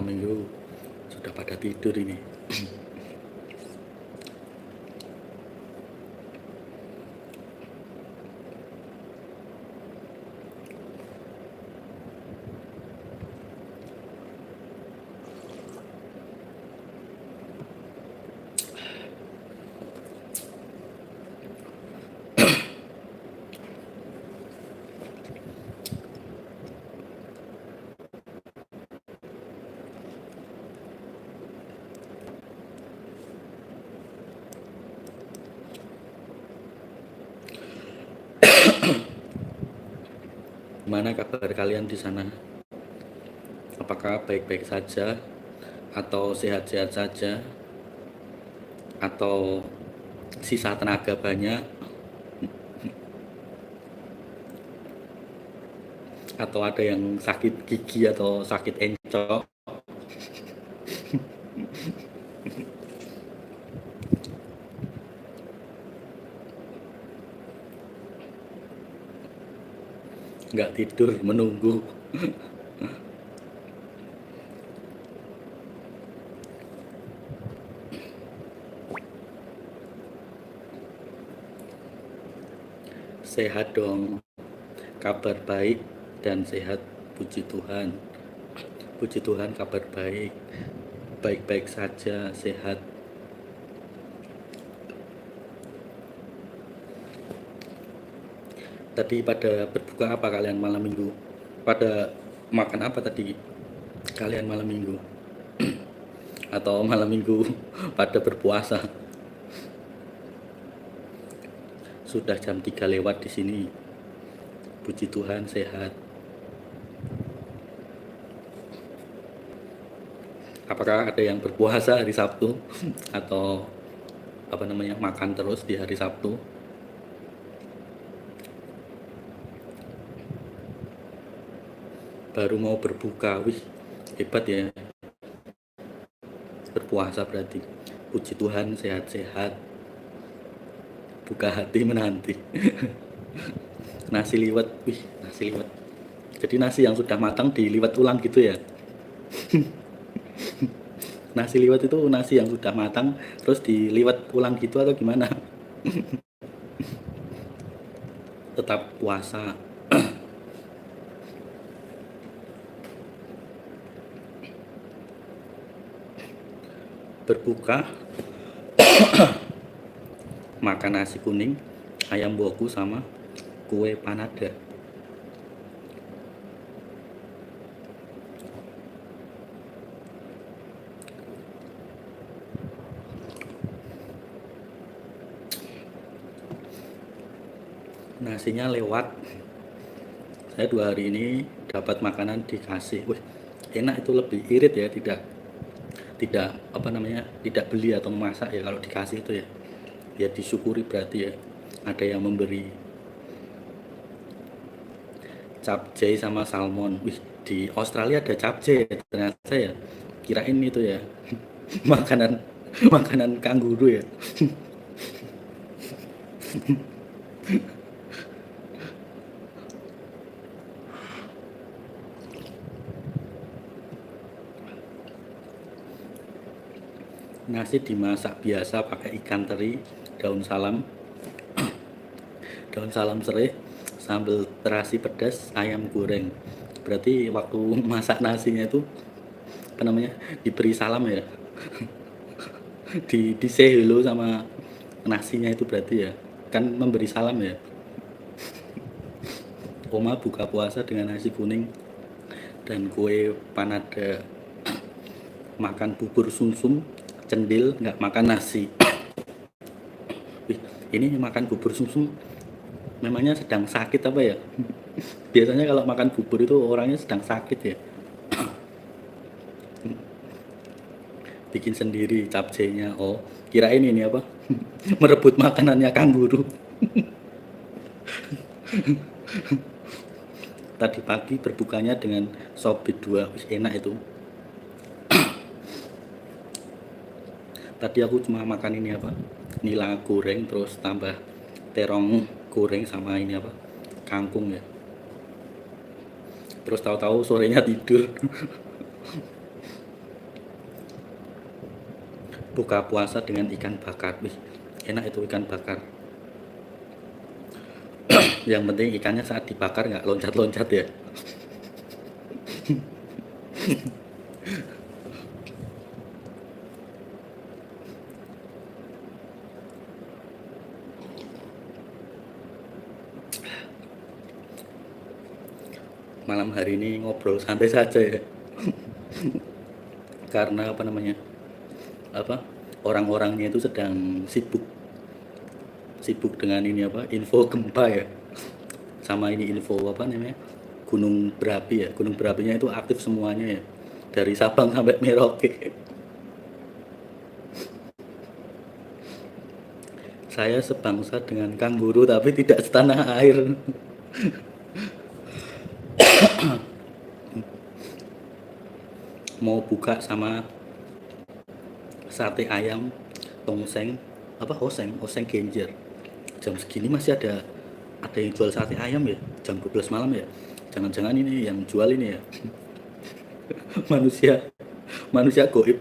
minggu sudah pada tidur ini. Gimana kabar kalian di sana? Apakah baik-baik saja atau sehat-sehat saja atau sisa tenaga banyak atau ada yang sakit gigi atau sakit encok? Nggak tidur menunggu. Sehat dong, kabar baik dan sehat, puji Tuhan. Puji Tuhan, kabar baik, baik-baik saja, sehat. Tadi pada berbuka apa kalian malam minggu? Pada makan apa tadi kalian malam minggu? Atau malam minggu pada berpuasa? Sudah jam 3 lewat di sini. Puji Tuhan sehat. Apakah ada yang berpuasa hari Sabtu atau makan terus di hari Sabtu? Baru mau berbuka, wih hebat ya, berpuasa berarti. Puji Tuhan sehat-sehat, buka hati menanti. Nasi liwet, wih nasi liwet. Jadi nasi yang sudah matang diliwet ulang gitu ya. Nasi liwet itu nasi yang sudah matang terus diliwet ulang gitu atau gimana? Tetap puasa. Berbuka makan nasi kuning, ayam boku sama kue panada. Nasinya lewat. Saya 2 hari ini dapat makanan dikasih. Wih, enak, itu lebih irit ya, tidak tidak beli atau memasak ya. Kalau dikasih itu ya disyukuri berarti ya, ada yang memberi. Capcay sama salmon. Wih, di Australia ada capcay ternyata ya. Kirain itu ya makanan makanan kanguru ya. Nasi dimasak biasa pakai ikan teri, daun salam, serai, sambal terasi pedas, ayam goreng. Berarti waktu masak nasinya itu diberi salam ya. Di say hello sama nasinya itu berarti ya. Kan memberi salam ya. Oma buka puasa dengan nasi kuning dan kue panada. Makan bubur sumsum, cendil, nggak makan nasi. Wih, ini makan bubur sumsum memangnya sedang sakit apa ya? Biasanya kalau makan bubur itu orangnya sedang sakit ya. Bikin sendiri capcaynya. Oh, kirain ini apa? Merebut makanannya kanguru. Tadi pagi berbukanya dengan sop B2, enak itu. Tadi aku cuma makan ini apa? Nila goreng terus tambah terong goreng sama ini apa? Kangkung ya. Terus tahu-tahu sorenya tidur. Buka puasa dengan ikan bakar. Wih, enak itu ikan bakar. Yang penting ikannya saat dibakar nggak loncat-loncat ya. Malam hari ini ngobrol santai saja ya. Karena apa namanya? Apa? Orang-orangnya itu sedang sibuk dengan ini apa? Info gempa ya. Sama ini info apa namanya? Gunung berapi ya. Gunung berapinya itu aktif semuanya ya. Dari Sabang sampai Merauke. Saya sebangsa dengan kanguru tapi tidak setanah air. Mau buka sama sate ayam tongseng apa oseng genjer. Jam segini masih ada yang jual sate ayam ya, jam 12 malam ya. Jangan-jangan ini yang jual ini ya. manusia manusia goib.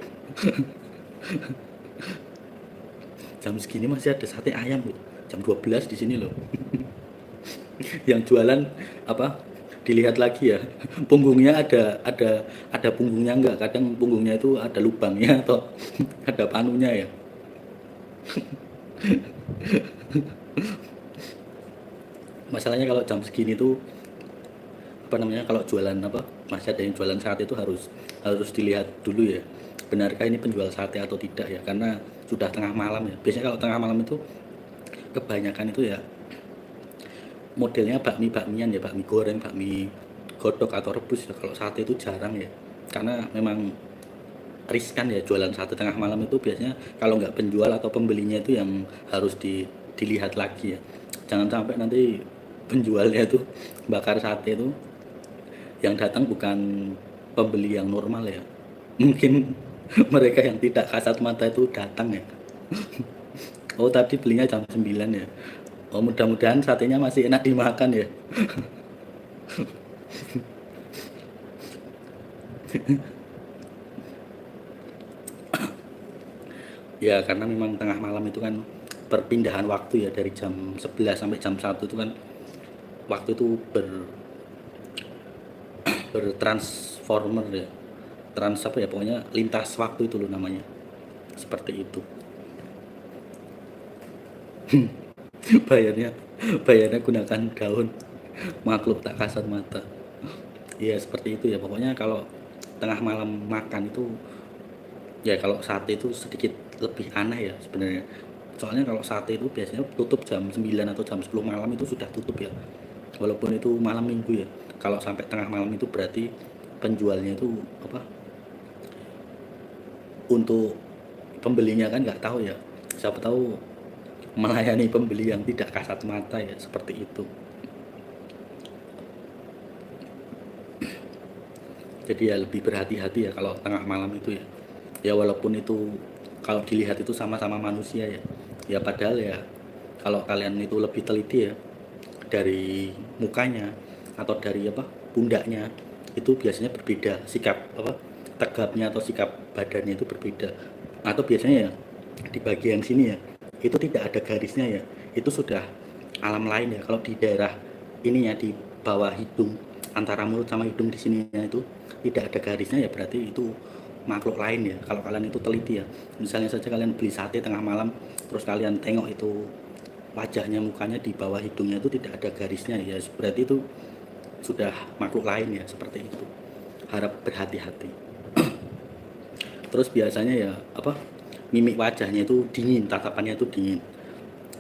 Jam segini masih ada sate ayam loh. Jam 12 di sini loh. Yang jualan apa? Dilihat lagi ya. Punggungnya ada punggungnya enggak? Kadang punggungnya itu ada lubangnya atau ada panunya ya. Masalahnya kalau jam segini tuh apa namanya, kalau jualan apa, masih ada yang jualan sate itu harus dilihat dulu ya, benarkah ini penjual sate atau tidak ya, karena sudah tengah malam ya. Biasanya kalau tengah malam itu kebanyakan itu ya modelnya bakmian ya, bakmi goreng, bakmi godok atau rebus ya. Kalau sate itu jarang ya, karena memang riskan ya jualan sate tengah malam itu. Biasanya kalau nggak penjual atau pembelinya itu yang harus dilihat lagi ya. Jangan sampai nanti penjualnya itu bakar sate itu yang datang bukan pembeli yang normal ya. Mungkin mereka yang tidak kasat mata itu datang ya. Oh tadi belinya jam 9 ya. Oh mudah-mudahan satenya masih enak dimakan ya. Ya karena memang tengah malam itu kan perpindahan waktu ya, dari jam 11 sampai jam 1 itu kan waktu itu bertransformer ya. Trans apa ya, pokoknya lintas waktu itu loh namanya. Seperti itu. bayarnya bayarnya gunakan daun. Makhluk tak kasat mata. Ya seperti itu ya, pokoknya kalau tengah malam makan itu ya, kalau sate itu sedikit lebih aneh ya sebenarnya. Soalnya kalau sate itu biasanya tutup jam 9 atau jam 10 malam itu sudah tutup ya. Walaupun itu malam minggu ya. Kalau sampai tengah malam itu berarti penjualnya itu apa? Untuk pembelinya kan nggak tahu ya. Siapa tahu melayani pembeli yang tidak kasat mata ya, seperti itu. Jadi ya lebih berhati-hati ya kalau tengah malam itu ya. Ya walaupun itu kalau dilihat itu sama-sama manusia ya. Ya padahal ya kalau kalian itu lebih teliti ya, dari mukanya atau dari apa, pundaknya itu biasanya berbeda sikap apa, tegapnya atau sikap badannya itu berbeda. Atau biasanya ya di bagian sini ya itu tidak ada garisnya ya, itu sudah alam lain ya. Kalau di daerah ini ya, di bawah hidung, antara mulut sama hidung di sininya itu tidak ada garisnya ya, berarti itu makhluk lain ya. Kalau kalian itu teliti ya, misalnya saja kalian beli sate tengah malam terus kalian tengok itu wajahnya, mukanya di bawah hidungnya itu tidak ada garisnya ya, berarti itu sudah makhluk lain ya, seperti itu. Harap berhati-hati. Terus biasanya ya apa, mimik wajahnya itu dingin, tatapannya itu dingin.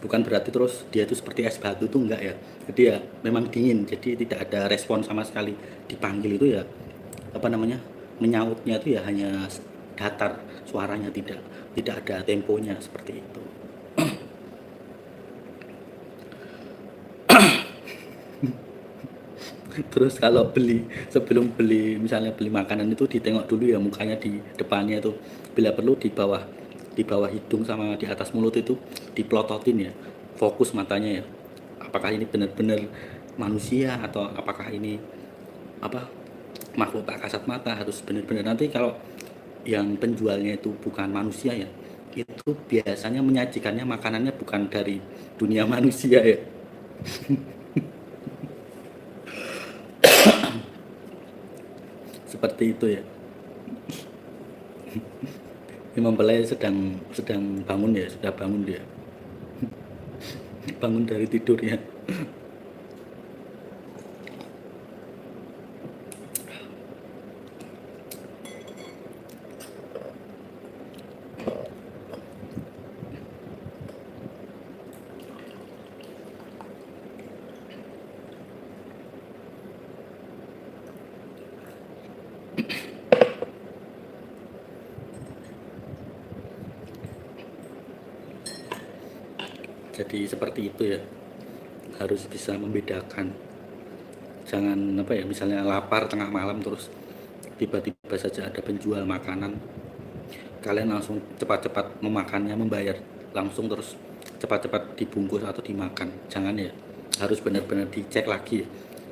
Bukan berarti terus dia itu seperti es batu, itu enggak ya. Jadi ya memang dingin, jadi tidak ada respon sama sekali. Dipanggil itu ya apa namanya, menyautnya itu ya hanya datar, suaranya tidak ada temponya, seperti itu. Terus kalau sebelum beli, misalnya beli makanan itu ditengok dulu ya mukanya di depannya itu, bila perlu di bawah hidung sama di atas mulut itu diplototin ya, fokus matanya ya, apakah ini benar-benar manusia atau apakah ini apa, makhluk tak kasat mata. Harus benar-benar. Nanti kalau yang penjualnya itu bukan manusia ya, itu biasanya menyajikannya makanannya bukan dari dunia manusia ya. Seperti itu ya. Imam Belai sedang bangun ya, sudah bangun dia. Bangun dari tidurnya. Jadi seperti itu ya, harus bisa membedakan. Jangan apa ya, misalnya lapar tengah malam terus tiba-tiba saja ada penjual makanan, kalian langsung cepat-cepat memakannya, membayar langsung terus cepat-cepat dibungkus atau dimakan. Jangan ya, harus benar-benar dicek lagi ya.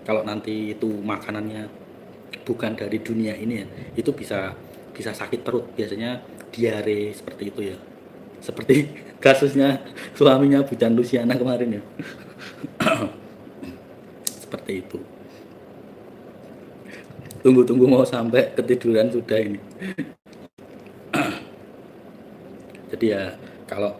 Kalau nanti itu makanannya bukan dari dunia ini ya, itu bisa sakit perut, biasanya diare seperti itu ya. Seperti kasusnya suaminya Bu Chan Luciana kemarin ya. Seperti itu. Tunggu-tunggu mau sampai ketiduran sudah ini. Jadi ya kalau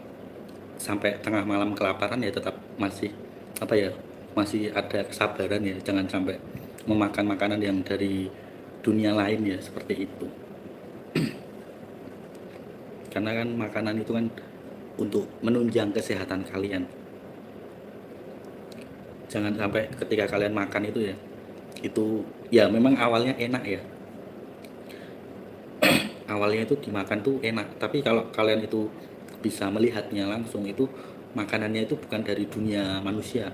sampai tengah malam kelaparan ya tetap masih apa ya, masih ada kesabaran ya, jangan sampai memakan makanan yang dari dunia lain ya, seperti itu. Karena kan makanan itu kan untuk menunjang kesehatan kalian. Jangan sampai ketika kalian makan itu ya memang awalnya enak ya, awalnya itu dimakan tuh enak, tapi kalau kalian itu bisa melihatnya langsung, itu makanannya itu bukan dari dunia manusia.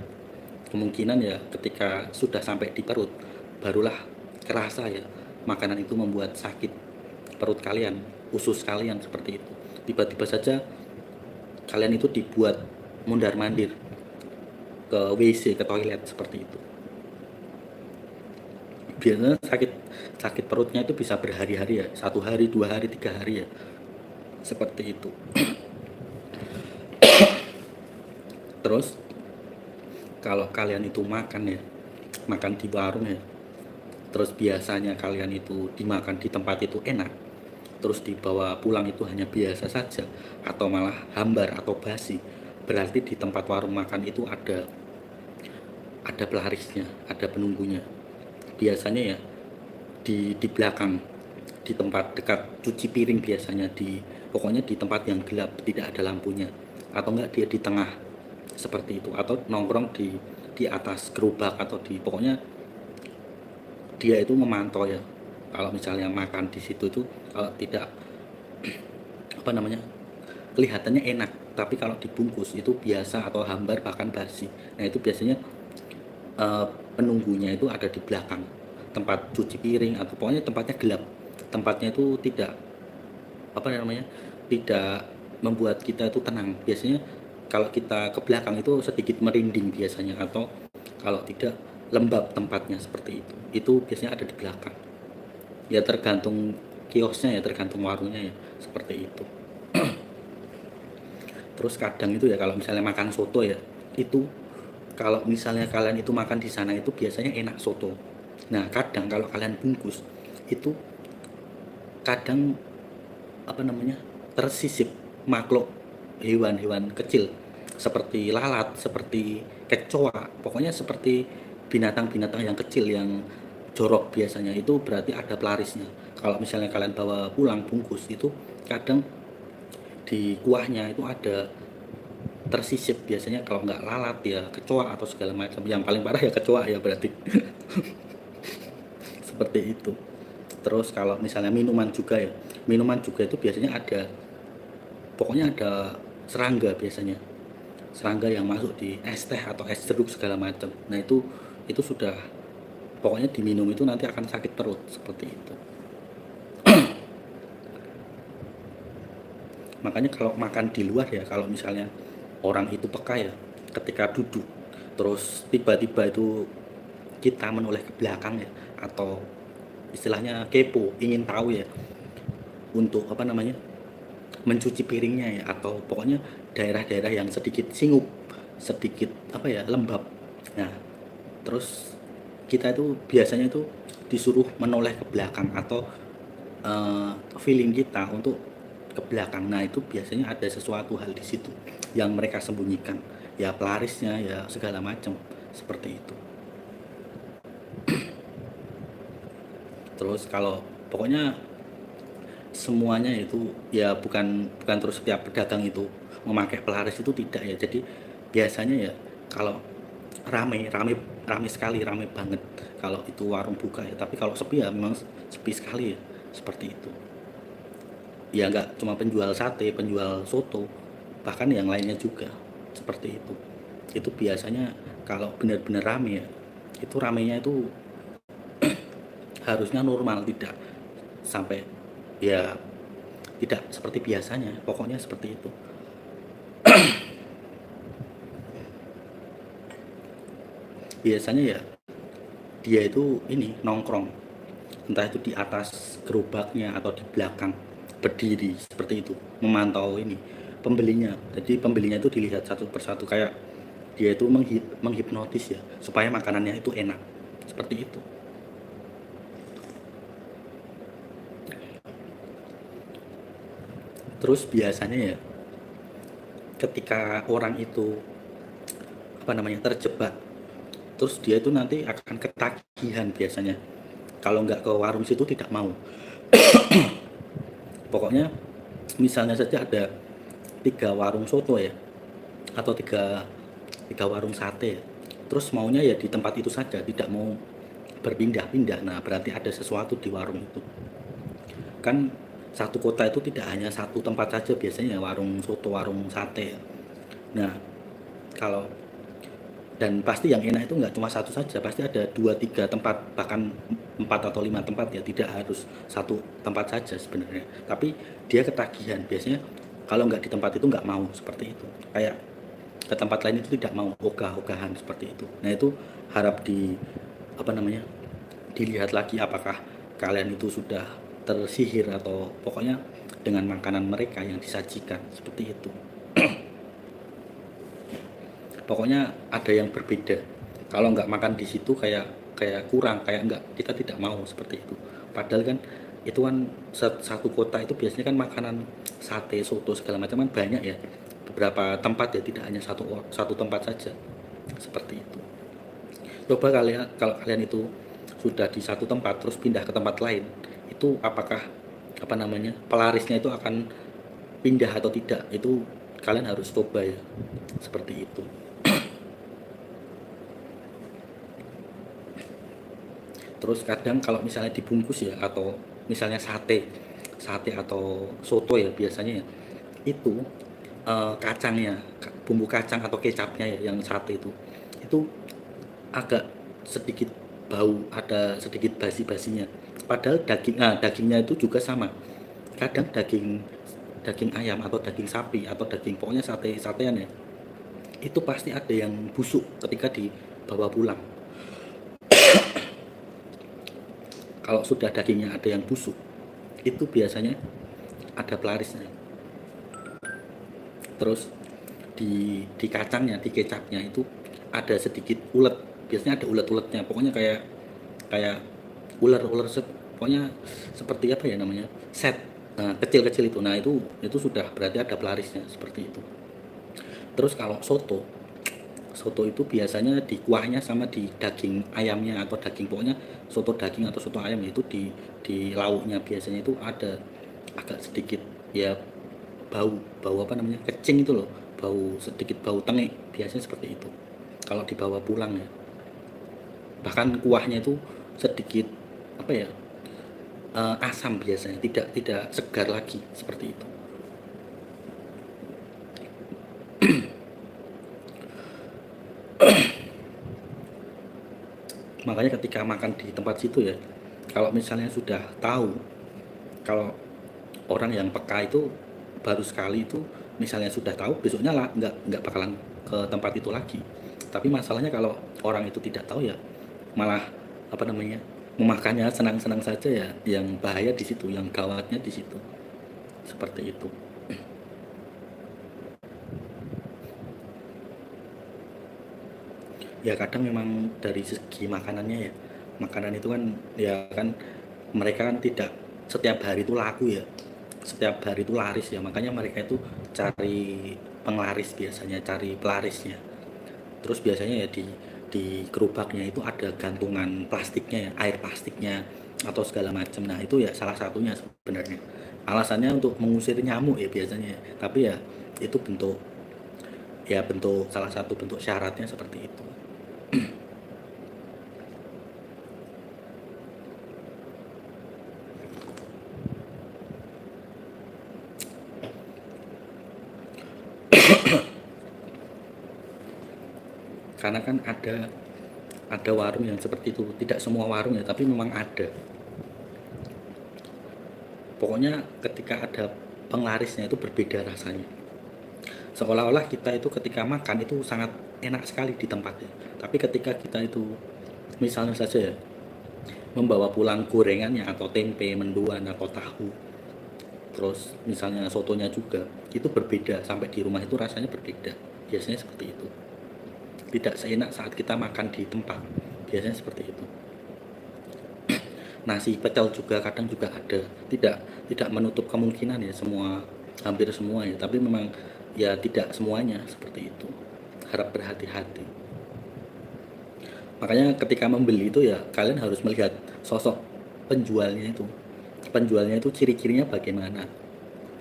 Kemungkinan ya ketika sudah sampai di perut barulah kerasa ya, makanan itu membuat sakit perut kalian, usus kalian, seperti itu. Tiba-tiba saja kalian itu dibuat mondar-mandir ke WC, ke toilet, seperti itu. Biasanya sakit perutnya itu bisa berhari-hari ya, 1 hari, 2 hari, 3 hari ya, seperti itu. Terus kalau kalian itu makan ya, makan di warung ya, terus biasanya kalian itu dimakan di tempat itu enak, terus dibawa pulang itu hanya biasa saja atau malah hambar atau basi, berarti di tempat warung makan itu ada pelarisnya, ada penunggunya. Biasanya ya di belakang, di tempat dekat cuci piring, biasanya pokoknya di tempat yang gelap, tidak ada lampunya, atau enggak dia di tengah, seperti itu, atau nongkrong di atas gerobak, atau pokoknya dia itu memantau ya. Kalau misalnya makan di situ itu, kalau tidak apa namanya, kelihatannya enak, tapi kalau dibungkus itu biasa atau hambar bahkan basi. Nah itu biasanya penunggunya itu ada di belakang tempat cuci piring, atau pokoknya tempatnya gelap, tempatnya itu tidak apa namanya, tidak membuat kita itu tenang. Biasanya kalau kita ke belakang itu sedikit merinding biasanya, atau kalau tidak lembab tempatnya, seperti itu biasanya ada di belakang ya, tergantung kiosnya ya, tergantung warungnya ya, seperti itu. Terus kadang itu ya kalau misalnya makan soto ya, itu kalau misalnya kalian itu makan di sana itu biasanya enak soto. Nah kadang kalau kalian bungkus itu kadang apa namanya, tersisip makhluk hewan-hewan kecil seperti lalat, seperti kecoa, pokoknya seperti binatang-binatang yang kecil yang jorok, biasanya itu berarti ada pelarisnya. Kalau misalnya kalian bawa pulang bungkus itu kadang di kuahnya itu ada tersisip, biasanya kalau nggak lalat ya kecoa atau segala macam. Yang paling parah ya kecoa ya berarti. Seperti itu. Terus kalau misalnya minuman juga ya, minuman juga itu biasanya ada, pokoknya ada serangga, biasanya serangga yang masuk di es teh atau es jeruk segala macam. Nah itu sudah, pokoknya diminum itu nanti akan sakit perut, seperti itu. Makanya kalau makan di luar ya, kalau misalnya orang itu peka ya, ketika duduk terus tiba-tiba itu kita menoleh ke belakang ya, atau istilahnya kepo, ingin tahu ya, untuk apa namanya, mencuci piringnya ya, atau pokoknya daerah-daerah yang sedikit singup, sedikit apa ya, lembab. Nah, terus kita itu biasanya itu disuruh menoleh ke belakang, atau feeling kita untuk ke belakang. Nah, itu biasanya ada sesuatu hal di situ yang mereka sembunyikan, ya pelarisnya ya segala macam seperti itu. Terus kalau pokoknya semuanya itu ya bukan bukan terus setiap pedagang itu memakai pelaris, itu tidak ya. Jadi biasanya ya kalau rame rame rame sekali, rame banget kalau itu warung buka ya, tapi kalau sepi ya memang sepi sekali ya, seperti itu. Ya nggak cuma penjual sate, penjual soto, bahkan yang lainnya juga seperti itu. Itu biasanya kalau benar-benar rame ya, itu ramenya itu harusnya normal, tidak sampai ya tidak seperti biasanya, pokoknya seperti itu. Biasanya ya dia itu ini nongkrong, entah itu di atas gerobaknya atau di belakang, berdiri seperti itu memantau ini pembelinya. Jadi pembelinya itu dilihat satu persatu, kayak dia itu menghipnotis ya, supaya makanannya itu enak, seperti itu. Terus biasanya ya ketika orang itu apa namanya terjebak, terus dia itu nanti akan ketagihan biasanya, kalau nggak ke warung situ tidak mau. Pokoknya misalnya saja ada 3 warung soto ya, atau tiga tiga warung sate ya, terus maunya ya di tempat itu saja, tidak mau berpindah-pindah. Nah, berarti ada sesuatu di warung itu. Kan satu kota itu tidak hanya satu tempat saja biasanya, warung soto, warung sate. Nah, kalau dan pasti yang enak itu nggak cuma satu saja, pasti ada 2 3 tempat, bahkan 4 atau 5 tempat ya, tidak harus satu tempat saja sebenarnya. Tapi dia ketagihan biasanya, kalau nggak di tempat itu nggak mau, seperti itu. Kayak ke tempat lain itu tidak mau, ogah-ogahan seperti itu. Nah, itu harap di apa namanya dilihat lagi, apakah kalian itu sudah tersihir, atau pokoknya dengan makanan mereka yang disajikan seperti itu. Pokoknya ada yang berbeda. Kalau nggak makan di situ kayak kayak kurang, kayak nggak, kita tidak mau seperti itu. Padahal kan itu kan satu kota itu biasanya kan makanan sate, soto segala macam kan banyak ya. Beberapa tempat ya, tidak hanya satu satu tempat saja. Seperti itu. Coba kalian, kalau kalian itu sudah di satu tempat terus pindah ke tempat lain, itu apakah apa namanya pelarisnya itu akan pindah atau tidak? Itu kalian harus coba ya. Seperti itu. Terus kadang kalau misalnya dibungkus ya, atau misalnya sate sate atau soto ya biasanya ya, itu kacangnya, bumbu kacang atau kecapnya ya, yang sate itu agak sedikit bau, ada sedikit basi-basinya. Padahal dagingnya itu juga sama. Kadang daging daging ayam atau daging sapi atau daging, pokoknya sate-satean ya, itu pasti ada yang busuk ketika dibawa pulang. Kalau sudah dagingnya ada yang busuk, itu biasanya ada pelarisnya. Terus di kacangnya, di kecapnya itu ada sedikit ulet. Biasanya ada ulet-uletnya. Pokoknya kayak kayak ular-ular, pokoknya seperti apa ya namanya? Set. Nah, kecil-kecil itu. Nah, itu sudah berarti ada pelarisnya, seperti itu. Terus kalau soto, soto itu biasanya di kuahnya sama di daging ayamnya atau daging, pokoknya soto daging atau soto ayam itu di lauknya biasanya itu ada agak sedikit ya, bau bau apa namanya, kecing itu loh, bau sedikit, bau tengek biasanya seperti itu kalau dibawa pulang ya. Bahkan kuahnya itu sedikit apa ya, asam biasanya, tidak tidak segar lagi seperti itu. Makanya ketika makan di tempat situ ya, kalau misalnya sudah tahu, kalau orang yang peka itu baru sekali itu, misalnya sudah tahu, besoknya lah nggak bakalan ke tempat itu lagi. Tapi masalahnya kalau orang itu tidak tahu ya, malah apa namanya memakannya senang-senang saja ya, yang bahaya di situ, yang gawatnya di situ, seperti itu. Ya kadang memang dari segi makanannya ya, makanan itu kan ya kan mereka kan tidak setiap hari itu laku ya, setiap hari itu laris ya, makanya mereka itu cari penglaris, biasanya cari pelarisnya. Terus biasanya ya di gerobaknya itu ada gantungan plastiknya ya, air plastiknya atau segala macam. Nah itu ya salah satunya sebenarnya, alasannya untuk mengusir nyamuk ya biasanya, tapi ya itu bentuk, ya bentuk, salah satu bentuk syaratnya seperti itu. Karena kan ada warung yang seperti itu, tidak semua warung ya, tapi memang ada. Pokoknya ketika ada penglarisnya itu berbeda rasanya, seolah-olah kita itu ketika makan itu sangat enak sekali di tempatnya, tapi ketika kita itu misalnya saja ya, membawa pulang gorengannya atau tempe mendoan atau tahu, terus misalnya sotonya juga, itu berbeda, sampai di rumah itu rasanya berbeda, biasanya seperti itu, tidak seenak saat kita makan di tempat, biasanya seperti itu. Nasi pecel juga kadang juga ada, tidak menutup kemungkinan ya, semua, hampir semua ya, tapi memang ya tidak semuanya seperti itu, harap berhati-hati. Makanya ketika membeli itu ya kalian harus melihat sosok penjualnya itu, ciri-cirinya bagaimana,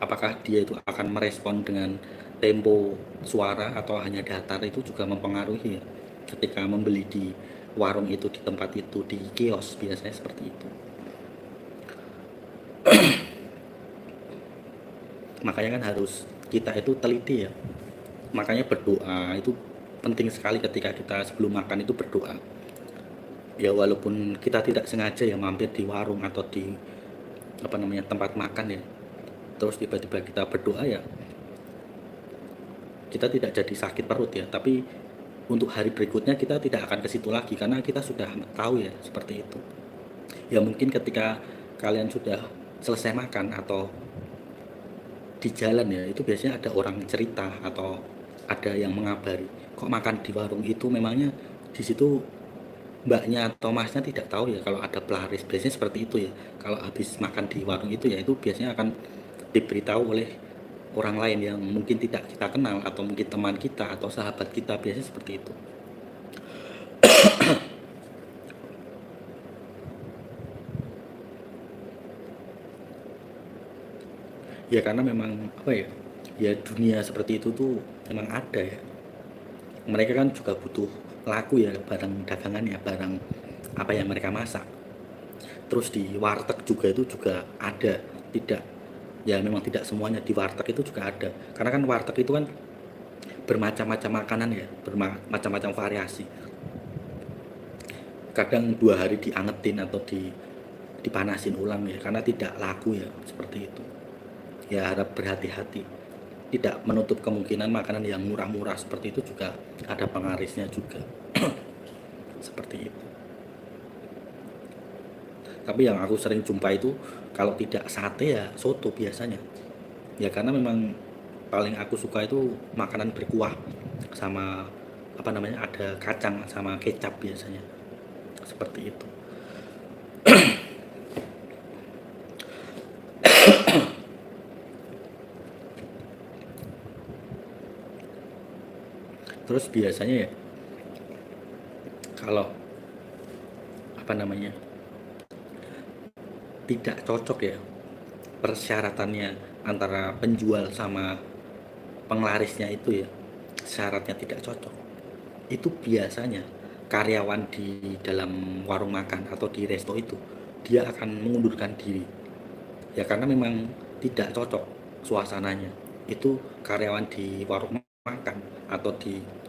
apakah dia itu akan merespon dengan tempo suara atau hanya datar, itu juga mempengaruhi ya, ketika membeli di warung itu, di tempat itu, di kios biasanya seperti itu. Makanya kan harus kita itu teliti ya, makanya berdoa itu penting sekali, ketika kita sebelum makan itu berdoa ya, walaupun kita tidak sengaja ya mampir di warung atau di apa namanya tempat makan ya, terus tiba-tiba kita berdoa ya, kita tidak jadi sakit perut ya, tapi untuk hari berikutnya kita tidak akan ke situ lagi karena kita sudah tahu ya, seperti itu. Ya mungkin ketika kalian sudah selesai makan atau di jalan ya, itu biasanya ada orang cerita atau ada yang mengabari, kok makan di warung itu, memangnya di situ mbaknya atau masnya tidak tahu ya kalau ada pelaris, biasanya seperti itu ya. Kalau habis makan di warung itu ya, itu biasanya akan diberitahu oleh orang lain yang mungkin tidak kita kenal, atau mungkin teman kita atau sahabat kita, biasanya seperti itu. Ya karena memang apa ya, ya dunia seperti itu tuh memang ada ya, mereka kan juga butuh laku ya, barang dagangannya, barang apa yang mereka masak. Terus di warteg juga itu juga ada, tidak, ya memang tidak semuanya di warteg itu juga ada, karena kan warteg itu kan bermacam-macam makanan ya, bermacam-macam variasi, kadang 2 hari diangetin atau dipanasin ulang ya, karena tidak laku ya, seperti itu. Ya harap berhati-hati, tidak menutup kemungkinan makanan yang murah-murah seperti itu juga ada pengarisnya juga. Seperti itu. Tapi yang aku sering jumpa itu, kalau tidak sate ya soto biasanya, ya karena memang paling aku suka itu makanan berkuah, sama apa namanya, ada kacang sama kecap biasanya, seperti itu. Terus biasanya ya, kalau apa namanya, tidak cocok ya persyaratannya antara penjual sama penglarisnya itu ya, syaratnya tidak cocok, itu biasanya karyawan di dalam warung makan atau di resto itu, dia akan mengundurkan diri ya, karena memang tidak cocok suasananya. Itu karyawan di warung makan atau di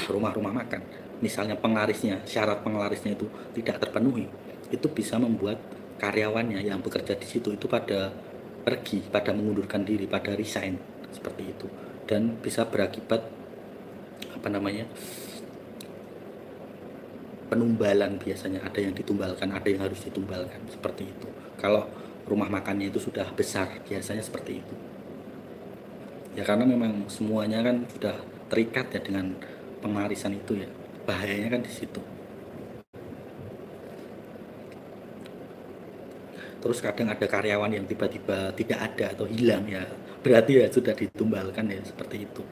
rumah-rumah makan, misalnya penglarisnya, syarat penglarisnya itu tidak terpenuhi, itu bisa membuat karyawannya yang bekerja di situ itu pada pergi, pada mengundurkan diri, pada resign, seperti itu. Dan bisa berakibat apa namanya, penumbalan, biasanya ada yang ditumbalkan, ada yang harus ditumbalkan, seperti itu. Kalau rumah makannya itu sudah besar, biasanya seperti itu. Ya karena memang semuanya kan sudah terikat ya dengan pengarisan itu ya. Bahayanya kan di situ. Terus kadang ada karyawan yang tiba-tiba tidak ada atau hilang, ya berarti ya sudah ditumbalkan, ya seperti itu.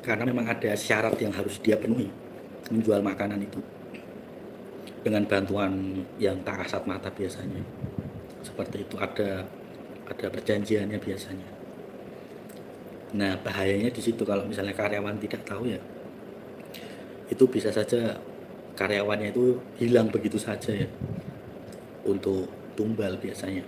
Karena memang ada syarat yang harus dia penuhi menjual makanan itu, dengan bantuan yang tak kasat mata biasanya. Seperti itu, ada perjanjiannya biasanya. Nah, bahayanya di situ kalau misalnya karyawan tidak tahu, ya itu bisa saja karyawannya itu hilang begitu saja, ya, untuk tumbal biasanya.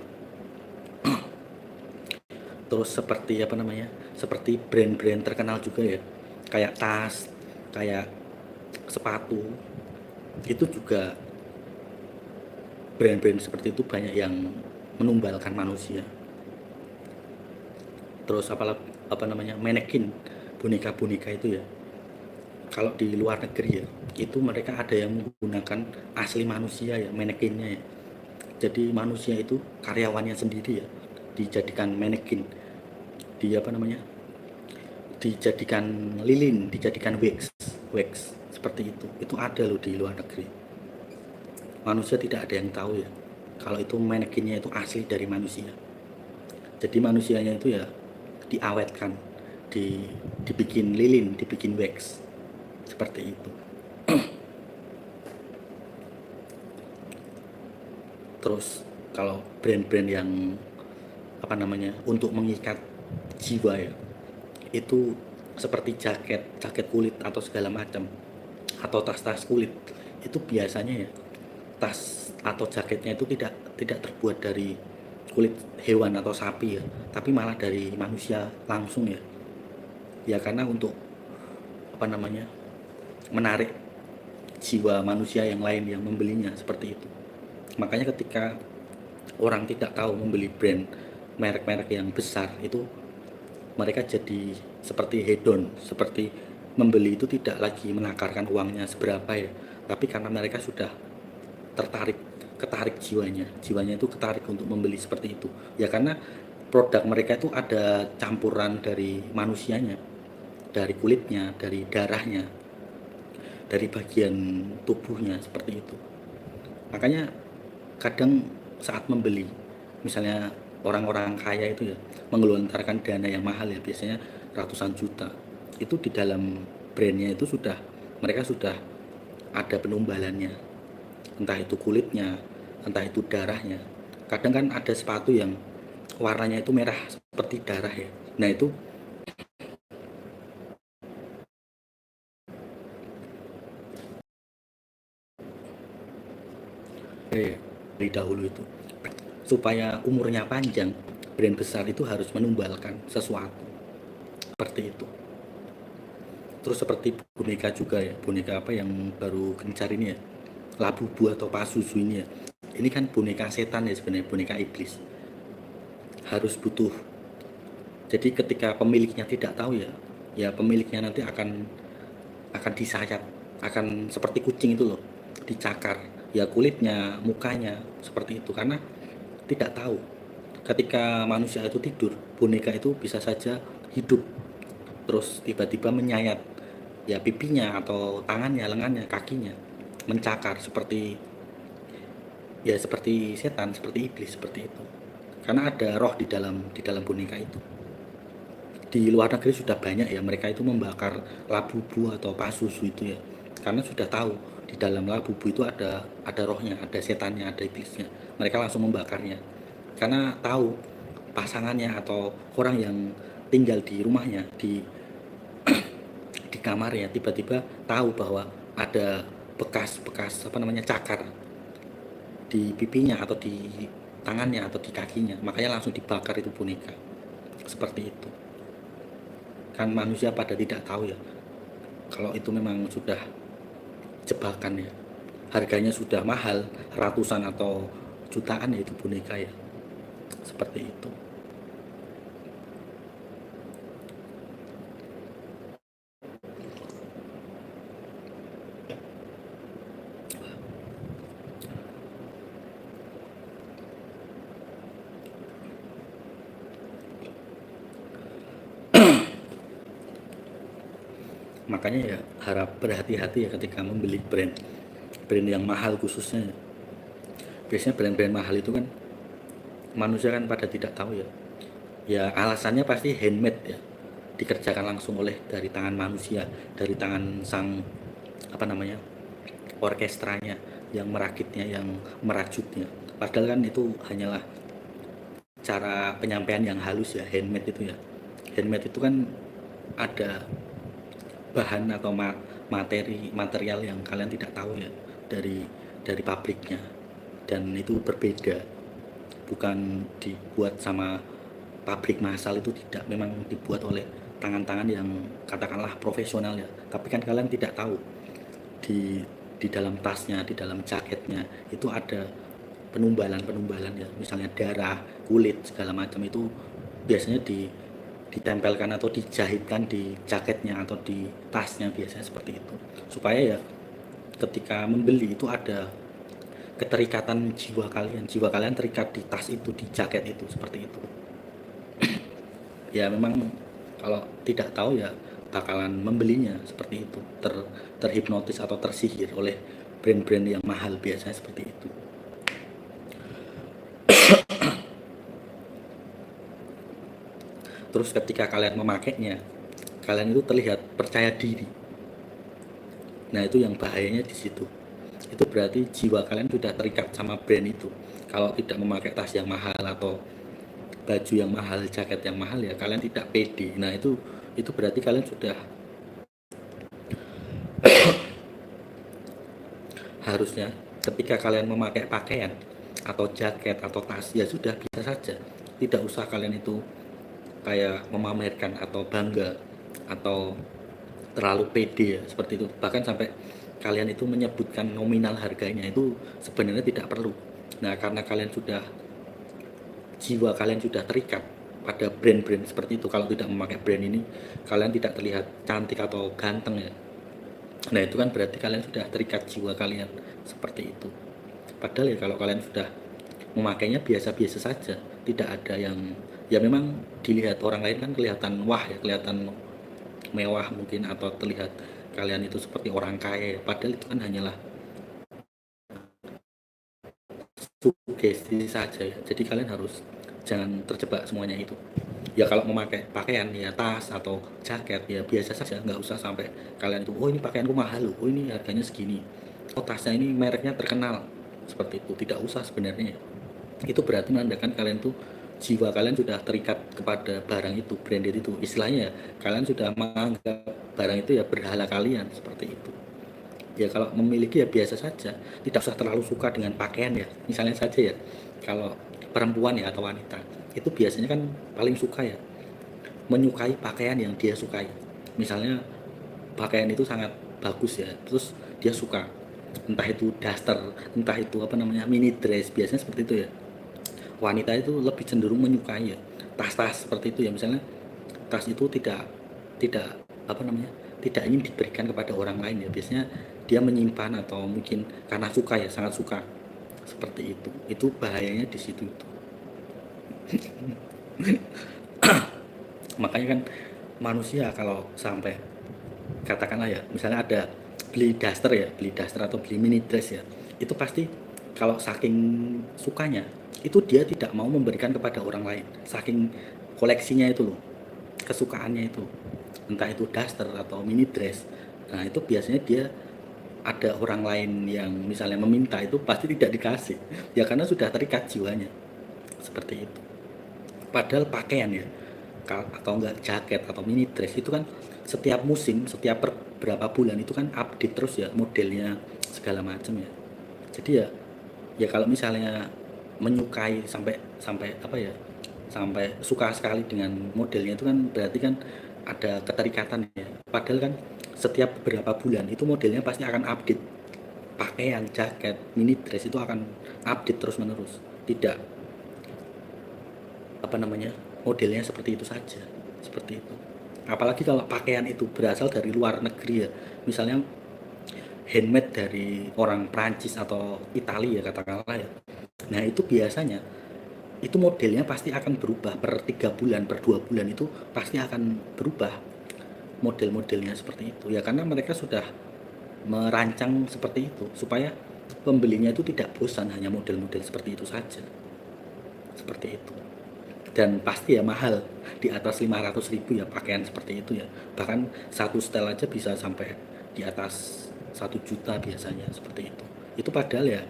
Terus seperti apa namanya, seperti brand-brand terkenal juga, ya, kayak tas, kayak sepatu, itu juga brand-brand seperti itu banyak yang menumbalkan manusia. Terus apa namanya, manekin, boneka-boneka itu, ya, kalau di luar negeri, ya, itu mereka ada yang menggunakan asli manusia, ya, manekinnya, ya. Jadi manusia itu karyawannya sendiri, ya, dijadikan manekin, di apa namanya, dijadikan lilin, dijadikan wax seperti itu ada loh di luar negeri. Manusia tidak ada yang tahu, ya, kalau itu manekinnya itu asli dari manusia. Jadi manusianya itu ya diawetkan, dibikin lilin, dibikin wax seperti itu. Terus kalau brand-brand yang apa namanya, untuk mengikat jiwa, ya, itu seperti jaket kulit atau segala macam, atau tas-tas kulit, itu biasanya, ya, tas atau jaketnya itu tidak terbuat dari kulit hewan atau sapi, ya, tapi malah dari manusia langsung, ya. Ya karena untuk apa namanya, menarik jiwa manusia yang lain yang membelinya, seperti itu. Makanya ketika orang tidak tahu membeli brand merek-merek yang besar itu, mereka jadi seperti hedon, seperti membeli itu tidak lagi menakarkan uangnya seberapa, ya, tapi karena mereka sudah tertarik, ketarik jiwanya itu ketarik untuk membeli seperti itu, ya karena produk mereka itu ada campuran dari manusianya, dari kulitnya, dari darahnya, dari bagian tubuhnya, seperti itu. Makanya kadang saat membeli, misalnya orang-orang kaya itu, ya, menggelontarkan dana yang mahal, ya, biasanya ratusan juta, itu di dalam brandnya itu sudah, mereka sudah ada penumbalannya, entah itu kulitnya, entah itu darahnya. Kadang kan ada sepatu yang warnanya itu merah seperti darah, ya, nah itu dari dahulu itu, supaya umurnya panjang, brand besar itu harus menumbalkan sesuatu seperti itu. Terus seperti boneka juga, ya, boneka apa yang baru gencar ini, ya, Labubu atau Pazuzu ini, ya, ini kan boneka setan, ya, sebenarnya boneka iblis, harus butuh. Jadi ketika pemiliknya tidak tahu, ya, ya pemiliknya nanti akan disayat, akan seperti kucing itu loh, dicakar, ya kulitnya, mukanya seperti itu, karena tidak tahu. Ketika manusia itu tidur, boneka itu bisa saja hidup, terus tiba-tiba menyayat, ya pipinya atau tangannya, lengannya, kakinya, mencakar seperti, ya seperti setan, seperti iblis, seperti itu. Karena ada roh di dalam boneka itu. Di luar negeri sudah banyak, ya, mereka itu membakar labubu atau pasusu itu, ya, karena sudah tahu di dalam labubu itu ada rohnya, ada setannya, ada iblisnya. Mereka langsung membakarnya karena tahu pasangannya atau orang yang tinggal di rumahnya, di kamarnya, tiba-tiba tahu bahwa ada bekas-bekas apa namanya, cakar di pipinya atau di tangannya atau di kakinya, makanya langsung dibakar itu boneka. Seperti itu. Kan manusia pada tidak tahu, ya, kalau itu memang sudah jebakan, ya, harganya sudah mahal, ratusan atau jutaan, ya, itu boneka, ya, seperti itu. Makanya ya harap berhati-hati ya ketika membeli brand yang mahal khususnya. Biasanya brand-brand mahal itu kan manusia kan pada tidak tahu ya. Ya alasannya pasti handmade ya, dikerjakan langsung oleh dari tangan manusia, dari tangan sang apa namanya orkestranya yang merakitnya, yang merajutnya. Padahal kan itu hanyalah cara penyampaian yang halus ya, handmade itu ya. Handmade itu kan ada bahan atau material yang kalian tidak tahu ya dari pabriknya, dan itu berbeda, bukan dibuat sama pabrik massal, itu tidak, memang dibuat oleh tangan-tangan yang katakanlah profesional ya. Tapi kan kalian tidak tahu di dalam tasnya, di dalam jaketnya itu ada penumbalan ya, misalnya darah, kulit segala macam, itu biasanya ditempelkan atau dijahitkan di jaketnya atau di tasnya, biasanya seperti itu, supaya ya ketika membeli itu ada keterikatan jiwa kalian terikat di tas itu, di jaket itu, seperti itu. Ya memang kalau tidak tahu ya bakalan membelinya seperti itu, terhipnotis atau tersihir oleh brand-brand yang mahal, biasanya seperti itu. Terus ketika kalian memakainya, kalian itu terlihat percaya diri. Nah itu yang bahayanya di situ. Itu berarti jiwa kalian sudah terikat sama brand itu. Kalau tidak memakai tas yang mahal atau baju yang mahal, jaket yang mahal, ya kalian tidak pede. Nah itu berarti kalian sudah harusnya ketika kalian memakai pakaian atau jaket atau tas, ya sudah biasa saja. Tidak usah kalian itu kayak memamerkan atau bangga atau terlalu pede ya, seperti itu. Bahkan sampai kalian itu menyebutkan nominal harganya, itu sebenarnya tidak perlu. Nah karena jiwa kalian sudah terikat pada brand-brand seperti itu. Kalau tidak memakai brand ini, kalian tidak terlihat cantik atau ganteng ya. Nah itu kan berarti kalian sudah terikat jiwa kalian seperti itu. Padahal ya kalau kalian sudah memakainya biasa-biasa saja, tidak ada yang, ya memang dilihat orang lain kan kelihatan wah ya, kelihatan mewah mungkin, atau terlihat kalian itu seperti orang kaya, padahal itu kan hanyalah sugesti saja ya. Jadi kalian harus jangan terjebak semuanya itu. Ya kalau memakai pakaian ya tas atau jaket ya biasa saja, nggak usah sampai kalian itu, oh ini pakaianku mahal loh, oh ini harganya segini, oh tasnya ini mereknya terkenal, seperti itu. Tidak usah sebenarnya. Itu berarti menandakan kalian tuh jiwa kalian sudah terikat kepada barang itu, branded itu. Istilahnya ya, kalian sudah menganggap barang itu ya berhala kalian, seperti itu. Ya kalau memiliki ya biasa saja, tidak usah terlalu suka dengan pakaian ya. Misalnya saja ya, kalau perempuan ya atau wanita itu biasanya kan paling suka ya menyukai pakaian yang dia sukai. Misalnya pakaian itu sangat bagus ya, terus dia suka, entah itu daster, entah itu apa namanya mini dress, biasanya seperti itu ya. Wanita itu lebih cenderung menyukai ya tas-tas seperti itu ya. Misalnya tas itu tidak apa namanya tidak ingin diberikan kepada orang lain ya, biasanya dia menyimpan atau mungkin karena suka ya, sangat suka, seperti itu bahayanya di situ itu. Makanya kan manusia kalau sampai katakanlah ya, misalnya ada beli daster atau beli mini dress ya, itu pasti kalau saking sukanya itu dia tidak mau memberikan kepada orang lain, saking koleksinya itu loh, kesukaannya itu, entah itu daster atau mini dress. Nah itu biasanya dia ada orang lain yang misalnya meminta, itu pasti tidak dikasih ya, karena sudah terikat jiwanya, seperti itu. Padahal pakaian ya atau enggak jaket atau mini dress itu kan setiap musim, setiap berapa bulan itu kan update terus ya modelnya, segala macam ya. Jadi ya kalau misalnya menyukai sampai sampai apa ya, sampai suka sekali dengan modelnya, itu kan berarti kan ada keterikatan ya. Padahal kan setiap beberapa bulan itu modelnya pasti akan update. Pakaian, jaket, mini dress itu akan update terus menerus, tidak apa namanya modelnya seperti itu saja, seperti itu. Apalagi kalau pakaian itu berasal dari luar negeri ya, misalnya handmade dari orang Prancis atau Italia ya katakanlah ya. Nah itu biasanya itu modelnya pasti akan berubah per 3 bulan, per 2 bulan itu pasti akan berubah model-modelnya seperti itu ya, karena mereka sudah merancang seperti itu supaya pembelinya itu tidak bosan hanya model-model seperti itu saja, seperti itu. Dan pasti ya mahal, di atas 500.000 ya pakaian seperti itu ya, bahkan satu setel aja bisa sampai di atas 1 juta biasanya, seperti itu padahal ya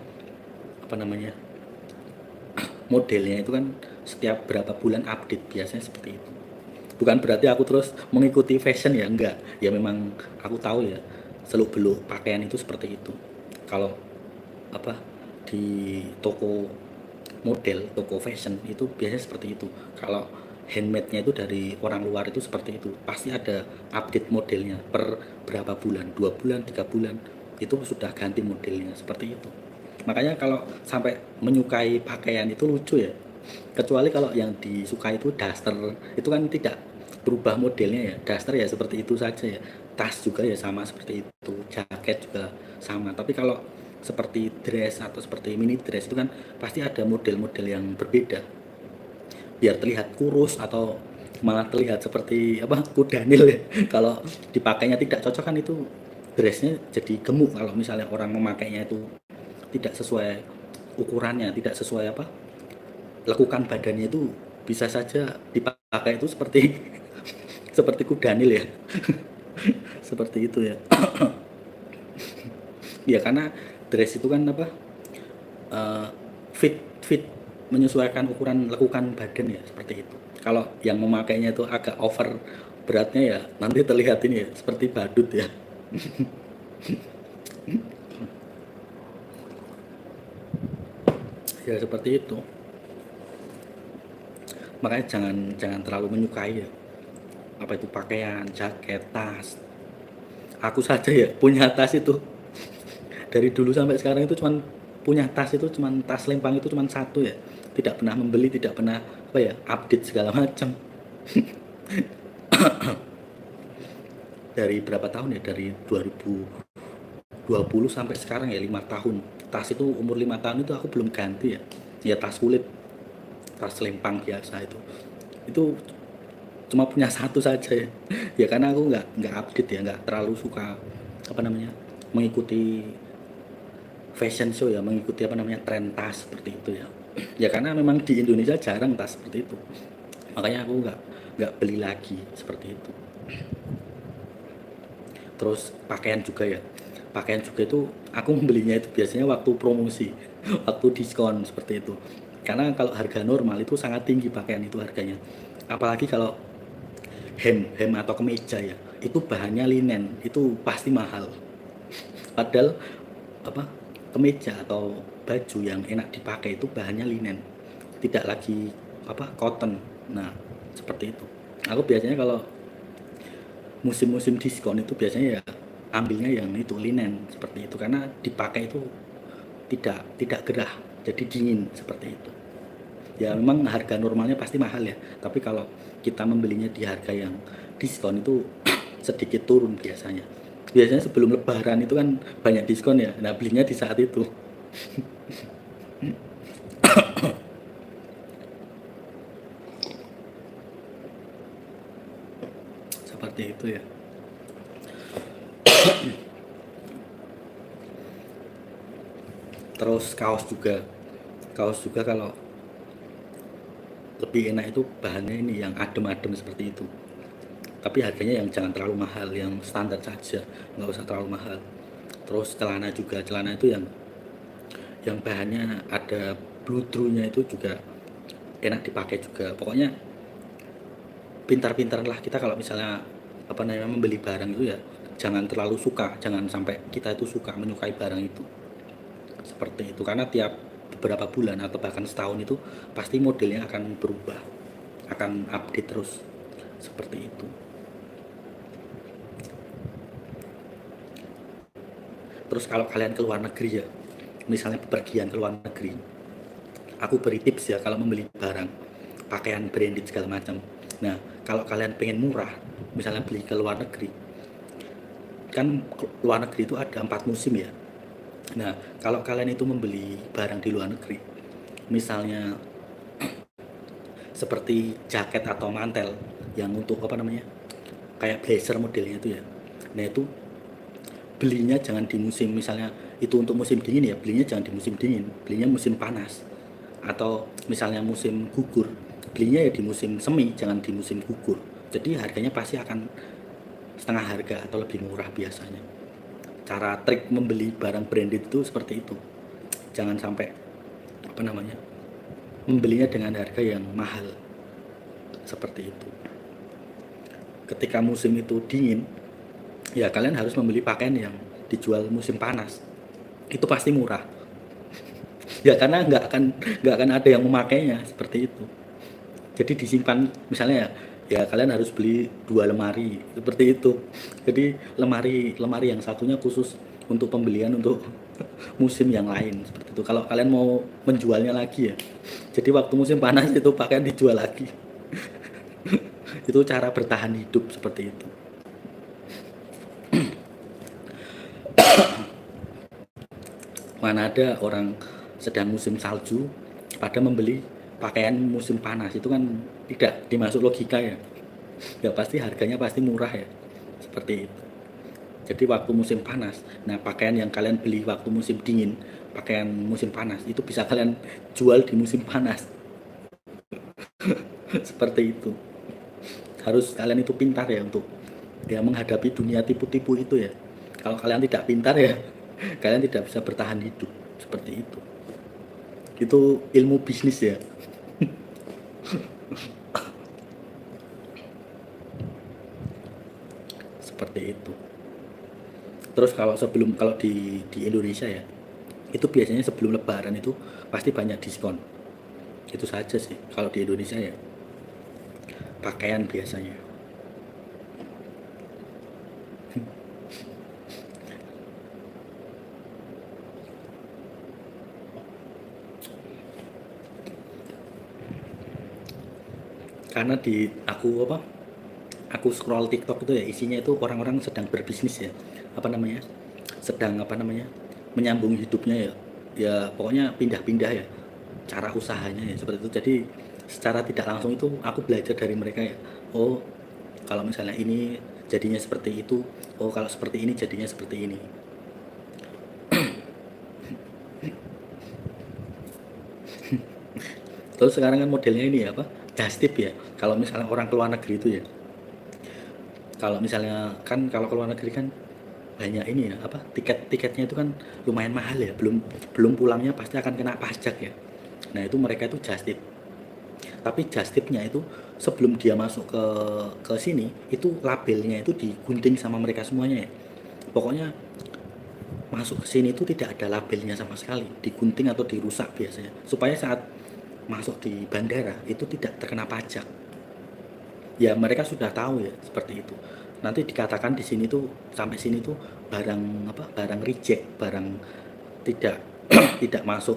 apa namanya, modelnya itu kan setiap berapa bulan update biasanya, seperti itu. Bukan berarti aku terus mengikuti fashion ya, enggak ya, memang aku tahu ya seluk beluk pakaian itu seperti itu. Kalau apa, di toko model, toko fashion itu biasanya seperti itu. Kalau handmade-nya itu dari orang luar itu seperti itu, pasti ada update modelnya per berapa bulan, 2 bulan, 3 bulan itu sudah ganti modelnya, seperti itu. Makanya kalau sampai menyukai pakaian itu lucu ya, kecuali kalau yang disukai itu daster, itu kan tidak berubah modelnya ya, daster ya seperti itu saja ya, tas juga ya sama seperti itu, jaket juga sama. Tapi kalau seperti dress atau seperti mini dress itu kan pasti ada model-model yang berbeda biar terlihat kurus atau malah terlihat seperti apa, kudanil ya. Kalau dipakainya tidak cocok kan itu dressnya jadi gemuk, kalau misalnya orang memakainya itu tidak sesuai ukurannya, tidak sesuai apa, lekukan badannya itu bisa saja dipakai itu seperti seperti kudanil ya. Seperti itu ya. Ya karena dress itu kan apa, eh, fit fit menyesuaikan ukuran lekukan badan ya, seperti itu. Kalau yang memakainya itu agak over beratnya ya nanti terlihat ini ya seperti badut ya. Ya seperti itu. Makanya jangan jangan terlalu menyukai ya apa itu pakaian, jaket, tas. Aku saja ya punya tas itu dari dulu sampai sekarang itu cuman punya tas itu cuman tas lempang itu cuman satu ya, tidak pernah membeli, tidak pernah apa ya update segala macam. Dari berapa tahun ya, dari 2020 sampai sekarang ya 5 tahun, tas itu umur 5 tahun itu aku belum ganti ya. Ya tas kulit, tas lempang biasa itu cuma punya satu saja ya. Ya karena aku nggak update ya, nggak terlalu suka apa namanya mengikuti fashion show ya, mengikuti apa namanya tren tas seperti itu ya. Ya karena memang di Indonesia jarang tas seperti itu, makanya aku nggak beli lagi seperti itu. Terus pakaian juga ya, pakaian juga itu aku membelinya itu biasanya waktu promosi, waktu diskon seperti itu. Karena kalau harga normal itu sangat tinggi pakaian itu harganya, apalagi kalau hem atau kemeja ya, itu bahannya linen itu pasti mahal. Padahal apa, kemeja atau baju yang enak dipakai itu bahannya linen, tidak lagi apa cotton. Nah seperti itu. Aku biasanya kalau musim-musim diskon itu biasanya ya ambilnya yang itu linen seperti itu, karena dipakai itu tidak gerah, jadi dingin seperti itu. Ya memang harga normalnya pasti mahal ya, tapi kalau kita membelinya di harga yang diskon itu sedikit turun biasanya. Biasanya sebelum lebaran itu kan banyak diskon ya, nah belinya di saat itu. Seperti itu ya. Terus kaos juga kalau lebih enak itu bahannya ini yang adem-adem seperti itu, tapi harganya yang jangan terlalu mahal, yang standar saja, nggak usah terlalu mahal. Terus celana juga, celana itu yang bahannya ada bludrunya itu juga enak dipakai juga. Pokoknya pintar-pintar lah kita kalau misalnya apa namanya membeli barang itu ya, jangan terlalu suka, jangan sampai kita itu suka menyukai barang itu, seperti itu. Karena tiap beberapa bulan atau bahkan setahun itu pasti modelnya akan berubah, akan update terus, seperti itu. Terus kalau kalian ke luar negeri ya, misalnya bepergian ke luar negeri, aku beri tips ya kalau membeli barang pakaian branded segala macam. Nah kalau kalian pengen murah, misalnya beli ke luar negeri, kan luar negeri itu ada 4 musim ya. Nah kalau kalian itu membeli barang di luar negeri, misalnya seperti jaket atau mantel yang untuk apa namanya kayak blazer modelnya itu ya. Nah itu belinya jangan di musim, misalnya itu untuk musim dingin ya, belinya jangan di musim dingin, belinya musim panas. Atau misalnya musim gugur, belinya ya di musim semi, jangan di musim gugur. Jadi harganya pasti akan setengah harga atau lebih murah biasanya. Cara trik membeli barang branded itu seperti itu. Jangan sampai apa namanya, membelinya dengan harga yang mahal. Seperti itu. Ketika musim itu dingin, ya kalian harus membeli pakaian yang dijual musim panas. Itu pasti murah. Ya karena nggak akan ada yang memakainya seperti itu. Jadi disimpan, misalnya ya kalian harus beli 2 lemari seperti itu. Jadi lemari lemari yang satunya khusus untuk pembelian untuk musim yang lain seperti itu. Kalau kalian mau menjualnya lagi ya, jadi waktu musim panas itu pakaian dijual lagi. Itu cara bertahan hidup seperti itu. Mana ada orang sedang musim salju pada membeli pakaian musim panas, itu kan tidak dimasuk logika ya. Ya pasti harganya pasti murah ya, seperti itu. Jadi waktu musim panas, nah pakaian yang kalian beli waktu musim dingin, pakaian musim panas itu bisa kalian jual di musim panas. Seperti itu. Harus kalian itu pintar ya untuk ya menghadapi dunia tipu-tipu itu ya. Kalau kalian tidak pintar ya kalian tidak bisa bertahan hidup seperti itu. Itu ilmu bisnis ya. Seperti itu. Terus kalau di Indonesia ya, itu biasanya sebelum lebaran itu pasti banyak diskon. Itu saja sih kalau di Indonesia ya, pakaian biasanya. Karena di aku scroll TikTok itu ya, isinya itu orang-orang sedang berbisnis ya, apa namanya, sedang apa namanya, menyambung hidupnya ya, ya pokoknya pindah-pindah ya cara usahanya ya seperti itu. Jadi secara tidak langsung itu aku belajar dari mereka ya. Oh, kalau misalnya ini jadinya seperti itu, oh kalau seperti ini jadinya seperti ini. Terus sekarang kan modelnya ini ya apa, just tip ya, kalau misalnya orang ke luar negeri itu ya, kalau misalnya kan kalau ke luar negeri kan banyak ini ya apa, tiketnya itu kan lumayan mahal ya, belum belum pulangnya pasti akan kena pajak ya. Nah itu mereka itu just tip, tapi just tipnya itu sebelum dia masuk ke sini itu labelnya itu digunting sama mereka semuanya ya. Pokoknya masuk ke sini itu tidak ada labelnya sama sekali, digunting atau dirusak biasanya supaya saat masuk di bandara itu tidak terkena pajak. Ya mereka sudah tahu ya seperti itu. Nanti dikatakan di sini tuh sampai sini tuh barang apa, barang reject, barang tidak tidak masuk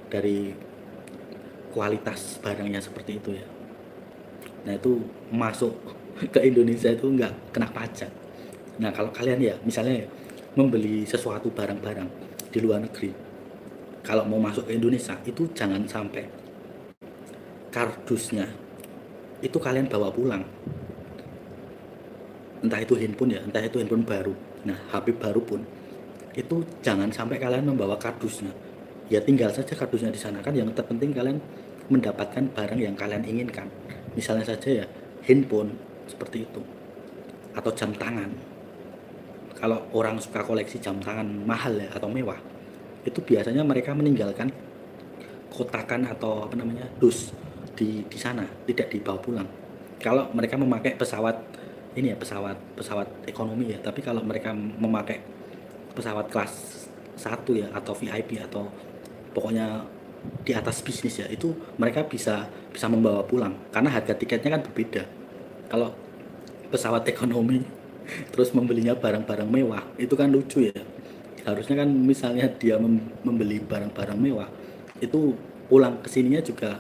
dari kualitas barangnya seperti itu ya. Nah itu masuk ke Indonesia itu nggak kena pajak. Nah kalau kalian ya misalnya ya, membeli sesuatu barang-barang di luar negeri, kalau mau masuk ke Indonesia itu jangan sampai kardusnya itu kalian bawa pulang, entah itu handphone ya, entah itu handphone baru. Nah HP baru pun itu jangan sampai kalian membawa kardusnya, ya tinggal saja kardusnya di sana, kan yang terpenting kalian mendapatkan barang yang kalian inginkan. Misalnya saja ya handphone seperti itu, atau jam tangan. Kalau orang suka koleksi jam tangan mahal ya atau mewah, itu biasanya mereka meninggalkan kotakan atau apa namanya, dus di sana, tidak dibawa pulang. Kalau mereka memakai pesawat ini ya, pesawat pesawat ekonomi ya, tapi kalau mereka memakai pesawat kelas satu ya atau VIP atau pokoknya di atas bisnis ya, itu mereka bisa bisa membawa pulang karena harga tiketnya kan berbeda. Kalau pesawat ekonomi terus membelinya barang-barang mewah itu kan lucu ya. Harusnya kan misalnya dia membeli barang-barang mewah itu pulang kesininya juga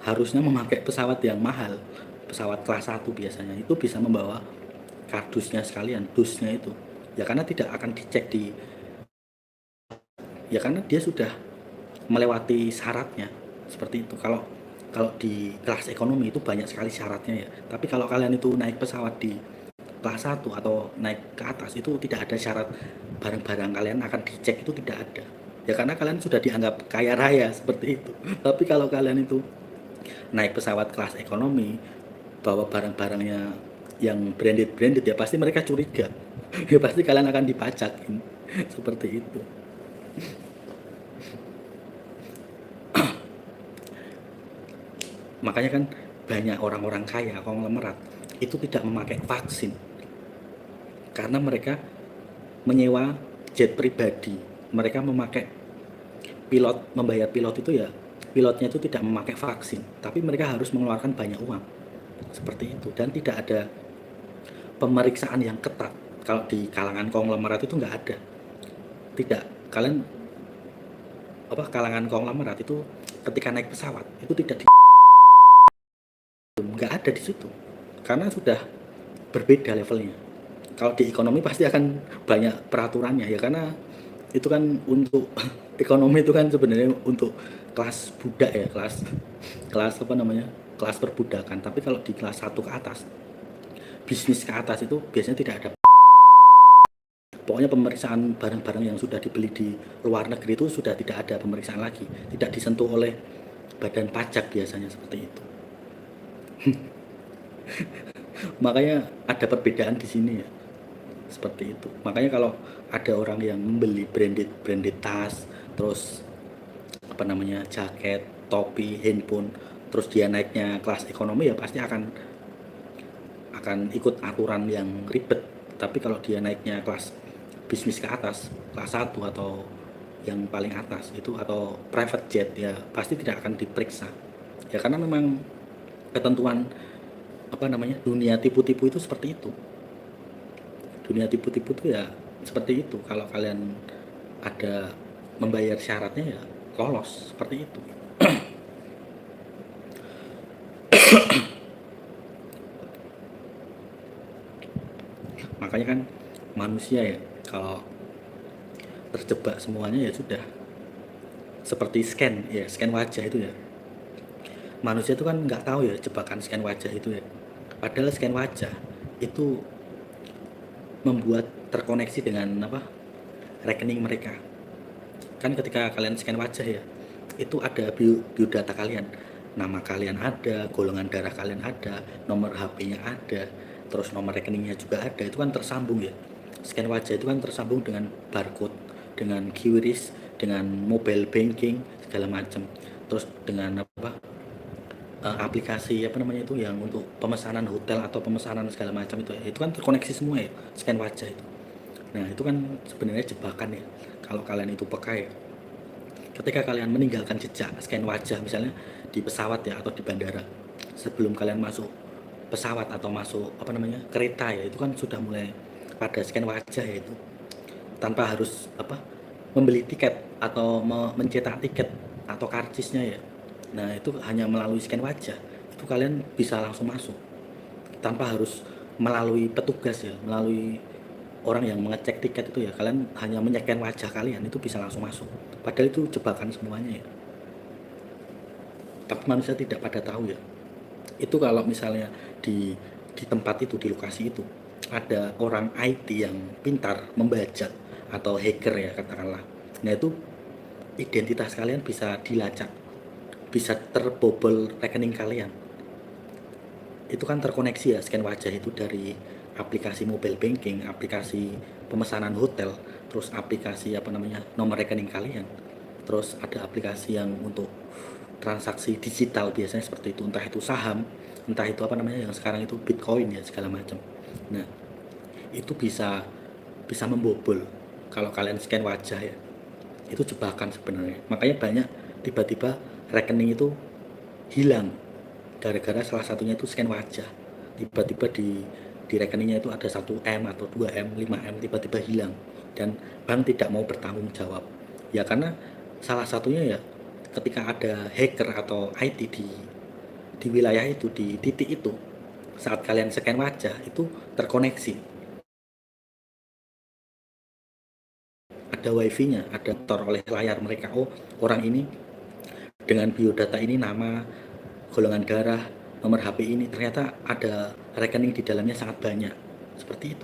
harusnya memakai pesawat yang mahal, pesawat kelas satu biasanya itu bisa membawa kardusnya sekalian, dusnya itu ya, karena tidak akan dicek di, ya karena dia sudah melewati syaratnya seperti itu. Kalau kalau di kelas ekonomi itu banyak sekali syaratnya ya, tapi kalau kalian itu naik pesawat di kelas 1 atau naik ke atas itu tidak ada syarat barang-barang kalian akan dicek, itu tidak ada. Ya karena kalian sudah dianggap kaya raya seperti itu. Tapi kalau kalian itu naik pesawat kelas ekonomi, bawa barang-barangnya yang branded ya pasti mereka curiga. Ya pasti kalian akan dipajakin. Seperti itu. Makanya kan banyak orang-orang kaya, konglomerat itu tidak memakai vaksin karena mereka menyewa jet pribadi. Mereka memakai pilot, membayar pilot itu ya, pilotnya itu tidak memakai vaksin, tapi mereka harus mengeluarkan banyak uang seperti itu, dan tidak ada pemeriksaan yang ketat. Kalau di kalangan konglomerat itu nggak ada, tidak, kalian kalangan konglomerat itu ketika naik pesawat itu tidak nggak ada di situ karena sudah berbeda levelnya. Kalau di ekonomi pasti akan banyak peraturannya ya, karena itu kan untuk ekonomi itu kan sebenarnya untuk kelas budak ya, kelas kelas apa namanya, kelas perbudakan. Tapi kalau di kelas 1 ke atas, bisnis ke atas itu biasanya tidak ada. Pokoknya pemeriksaan barang-barang yang sudah dibeli di luar negeri itu sudah tidak ada pemeriksaan lagi, tidak disentuh oleh badan pajak biasanya seperti itu. Makanya ada perbedaan di sini ya, seperti itu. Makanya kalau ada orang yang membeli branded tas, terus apa namanya, jaket, topi, handphone, terus dia naiknya kelas ekonomi ya pasti akan ikut aturan yang ribet. Tapi kalau dia naiknya kelas bisnis ke atas, kelas 1 atau yang paling atas itu, atau private jet, ya pasti tidak akan diperiksa. Ya karena memang ketentuan apa namanya, dunia tipu-tipu itu seperti itu. Dunia tipu-tipu itu ya seperti itu. Kalau kalian ada membayar syaratnya ya lolos seperti itu. Makanya kan manusia ya kalau terjebak semuanya ya sudah seperti scan wajah itu ya. Manusia itu kan nggak tahu ya jebakan scan wajah itu ya. Padahal scan wajah itu membuat terkoneksi dengan rekening mereka. Kan ketika kalian scan wajah ya, itu ada biodata kalian, nama kalian ada, golongan darah kalian ada, nomor HP-nya ada, terus nomor rekeningnya juga ada. Itu kan tersambung ya. Scan wajah itu kan tersambung dengan barcode, dengan QRIS, dengan mobile banking segala macam, terus dengan aplikasi itu yang untuk pemesanan hotel atau pemesanan segala macam itu kan terkoneksi semua ya, scan wajah itu. Nah itu kan sebenarnya jebakan ya, kalau kalian itu peka ya. Ketika kalian meninggalkan jejak scan wajah misalnya di pesawat ya atau di bandara, sebelum kalian masuk pesawat atau masuk kereta ya, itu kan sudah mulai pada scan wajah ya, itu tanpa harus membeli tiket atau mencetak tiket atau karcisnya ya. Nah itu hanya melalui scan wajah itu kalian bisa langsung masuk tanpa harus melalui petugas ya, melalui orang yang mengecek tiket itu ya. Kalian hanya menyekan wajah kalian itu bisa langsung masuk, padahal itu jebakan semuanya ya. Tapi manusia tidak pada tahu ya. Itu kalau misalnya di tempat itu, di lokasi itu ada orang IT yang pintar membajak atau hacker ya katakanlah, nah itu identitas kalian bisa dilacak, bisa terbobol rekening kalian. Itu kan terkoneksi ya scan wajah itu dari aplikasi mobile banking, aplikasi pemesanan hotel, terus aplikasi nomor rekening kalian, terus ada aplikasi yang untuk transaksi digital biasanya seperti itu, entah itu saham, entah itu yang sekarang itu Bitcoin ya segala macam. Nah itu bisa membobol kalau kalian scan wajah ya. Itu jebakan sebenarnya. Makanya banyak tiba-tiba rekening itu hilang gara-gara salah satunya itu scan wajah. Tiba-tiba di rekeningnya itu ada 1M atau 2M, 5M tiba-tiba hilang, dan bank tidak mau bertanggung jawab. Ya karena salah satunya ya ketika ada hacker atau IT di wilayah itu, di titik itu, saat kalian scan wajah itu terkoneksi, ada wifi-nya, ada tor oleh layar mereka. Oh orang ini dengan biodata ini, nama, golongan darah, nomor HP ini, ternyata ada rekening di dalamnya sangat banyak. seperti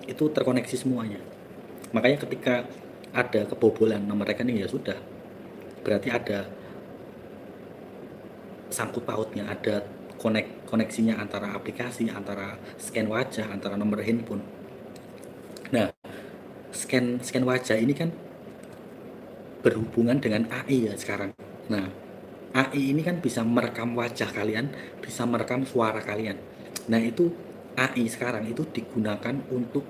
itu terkoneksi semuanya. Makanya ketika ada kebobolan nomor rekening ya sudah, berarti ada sangkut pautnya, ada koneksinya antara aplikasi, antara scan wajah, antara nomor handphone. Nah, scan wajah ini kan berhubungan dengan AI ya sekarang. Nah, AI ini kan bisa merekam wajah kalian, bisa merekam suara kalian. Nah, itu AI sekarang itu digunakan untuk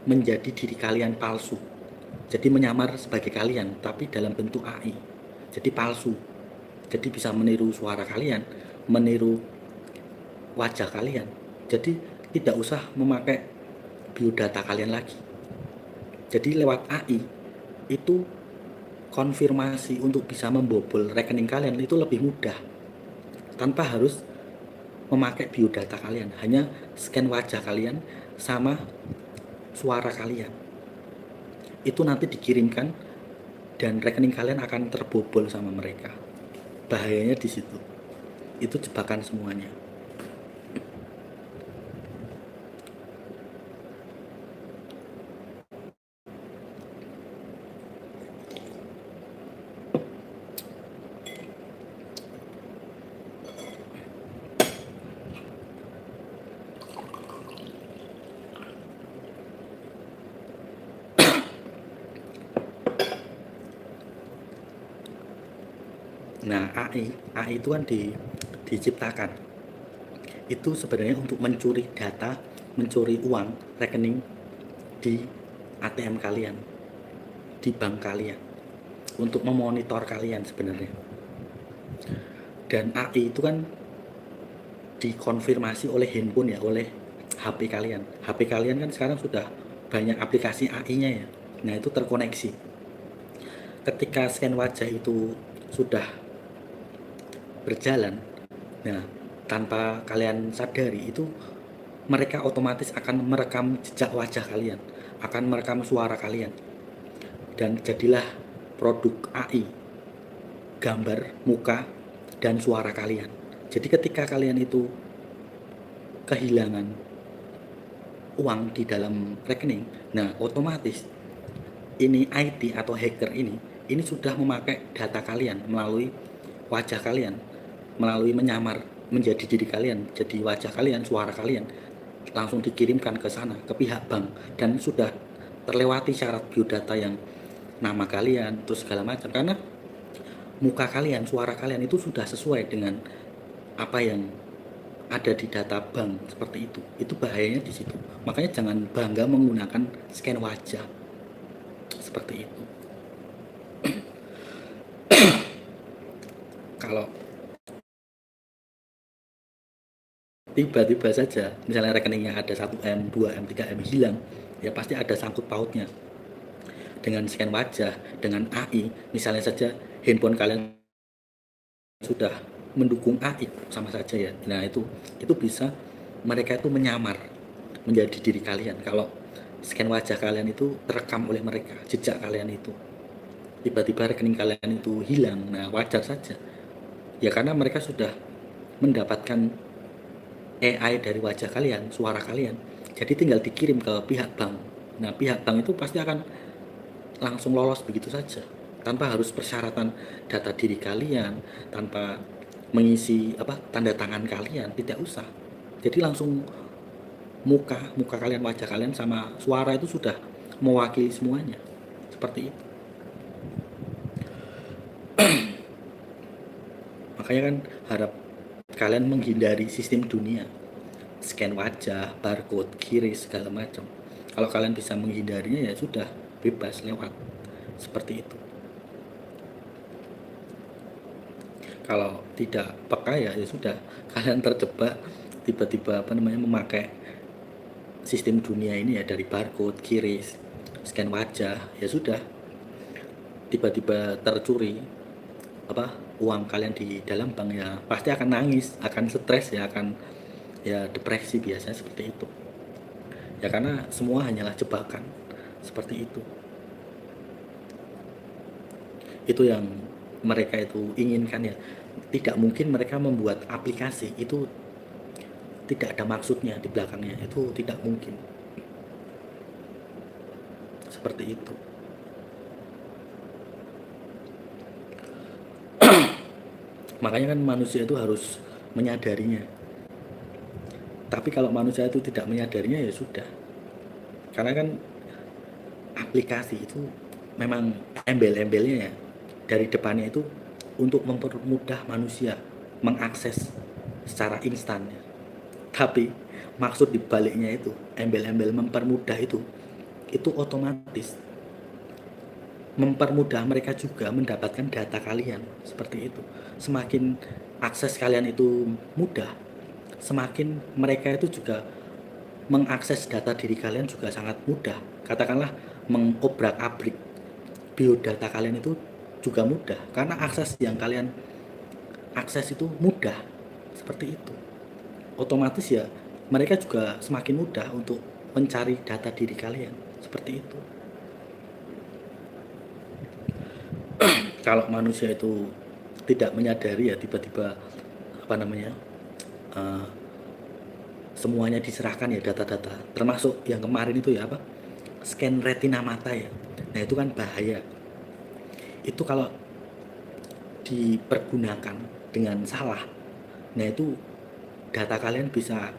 menjadi diri kalian palsu. Jadi menyamar sebagai kalian, tapi dalam bentuk AI. Jadi palsu. Jadi bisa meniru suara kalian, meniru wajah kalian. Jadi tidak usah memakai biodata kalian lagi. Jadi lewat AI itu konfirmasi untuk bisa membobol rekening kalian itu lebih mudah, tanpa harus memakai biodata kalian, hanya scan wajah kalian sama suara kalian. Itu nanti dikirimkan dan rekening kalian akan terbobol sama mereka. Bahayanya di situ. Itu jebakan semuanya. Nah, AI itu kan diciptakan itu sebenarnya untuk mencuri data, mencuri uang rekening di ATM kalian, di bank kalian, untuk memonitor kalian sebenarnya. Dan AI itu kan dikonfirmasi oleh handphone ya, oleh HP kalian. HP kalian kan sekarang sudah banyak aplikasi AI-nya ya. Nah, itu terkoneksi. Ketika scan wajah itu sudah berjalan, nah tanpa kalian sadari itu mereka otomatis akan merekam jejak wajah kalian, akan merekam suara kalian, dan jadilah produk AI, gambar, muka, dan suara kalian. Jadi ketika kalian itu kehilangan uang di dalam rekening, nah otomatis ini IT atau hacker ini sudah memakai data kalian melalui wajah kalian, melalui menyamar menjadi diri kalian, jadi wajah kalian, suara kalian langsung dikirimkan ke sana, ke pihak bank, dan sudah terlewati syarat biodata yang nama kalian terus segala macam, karena muka kalian, suara kalian itu sudah sesuai dengan apa yang ada di data bank. Seperti itu bahayanya di situ. Makanya jangan bangga menggunakan scan wajah seperti itu. Kalau tiba-tiba saja misalnya rekeningnya ada 1M, 2M, 3M hilang, ya pasti ada sangkut pautnya dengan scan wajah, dengan AI. Misalnya saja handphone kalian sudah mendukung AI, sama saja ya. Nah, itu bisa mereka itu menyamar menjadi diri kalian. Kalau scan wajah kalian itu terekam oleh mereka, jejak kalian itu, tiba-tiba rekening kalian itu hilang, nah wajar saja ya, karena mereka sudah mendapatkan AI dari wajah kalian, suara kalian, jadi tinggal dikirim ke pihak bank. Nah, pihak bank itu pasti akan langsung lolos begitu saja, tanpa harus persyaratan data diri kalian, tanpa mengisi tanda tangan kalian, tidak usah. Jadi langsung muka kalian, wajah kalian sama suara itu sudah mewakili semuanya, seperti itu. Makanya kan harap kalian menghindari sistem dunia, scan wajah, barcode, QRIS segala macam. Kalau kalian bisa menghindarinya ya sudah, bebas lewat seperti itu. Kalau tidak peka ya sudah, kalian terjebak tiba-tiba memakai sistem dunia ini ya, dari barcode, QRIS, scan wajah, ya sudah, tiba-tiba tercuri uang kalian di dalam bank, ya pasti akan nangis, akan stres ya, akan ya depresi biasanya seperti itu. Ya karena semua hanyalah jebakan seperti itu. Itu yang mereka itu inginkan ya. Tidak mungkin mereka membuat aplikasi itu tidak ada maksudnya di belakangnya, itu tidak mungkin. Seperti itu. Makanya kan manusia itu harus menyadarinya. Tapi kalau manusia itu tidak menyadarinya ya sudah. Karena kan aplikasi itu memang embel-embelnya ya dari depannya itu untuk mempermudah manusia mengakses secara instan ya. Tapi maksud dibaliknya itu embel-embel mempermudah itu otomatis mempermudah mereka juga mendapatkan data kalian seperti itu. Semakin akses kalian itu mudah, semakin mereka itu juga mengakses data diri kalian juga sangat mudah. Katakanlah mengobrak-abrik biodata kalian itu juga mudah karena akses yang kalian akses itu mudah. Seperti itu. Otomatis ya mereka juga semakin mudah untuk mencari data diri kalian. Seperti itu. Kalau manusia itu tidak menyadari ya tiba-tiba apa namanya semuanya diserahkan ya data-data, termasuk yang kemarin itu ya apa scan retina mata ya. Nah itu kan bahaya. Itu kalau dipergunakan dengan salah, nah itu data kalian bisa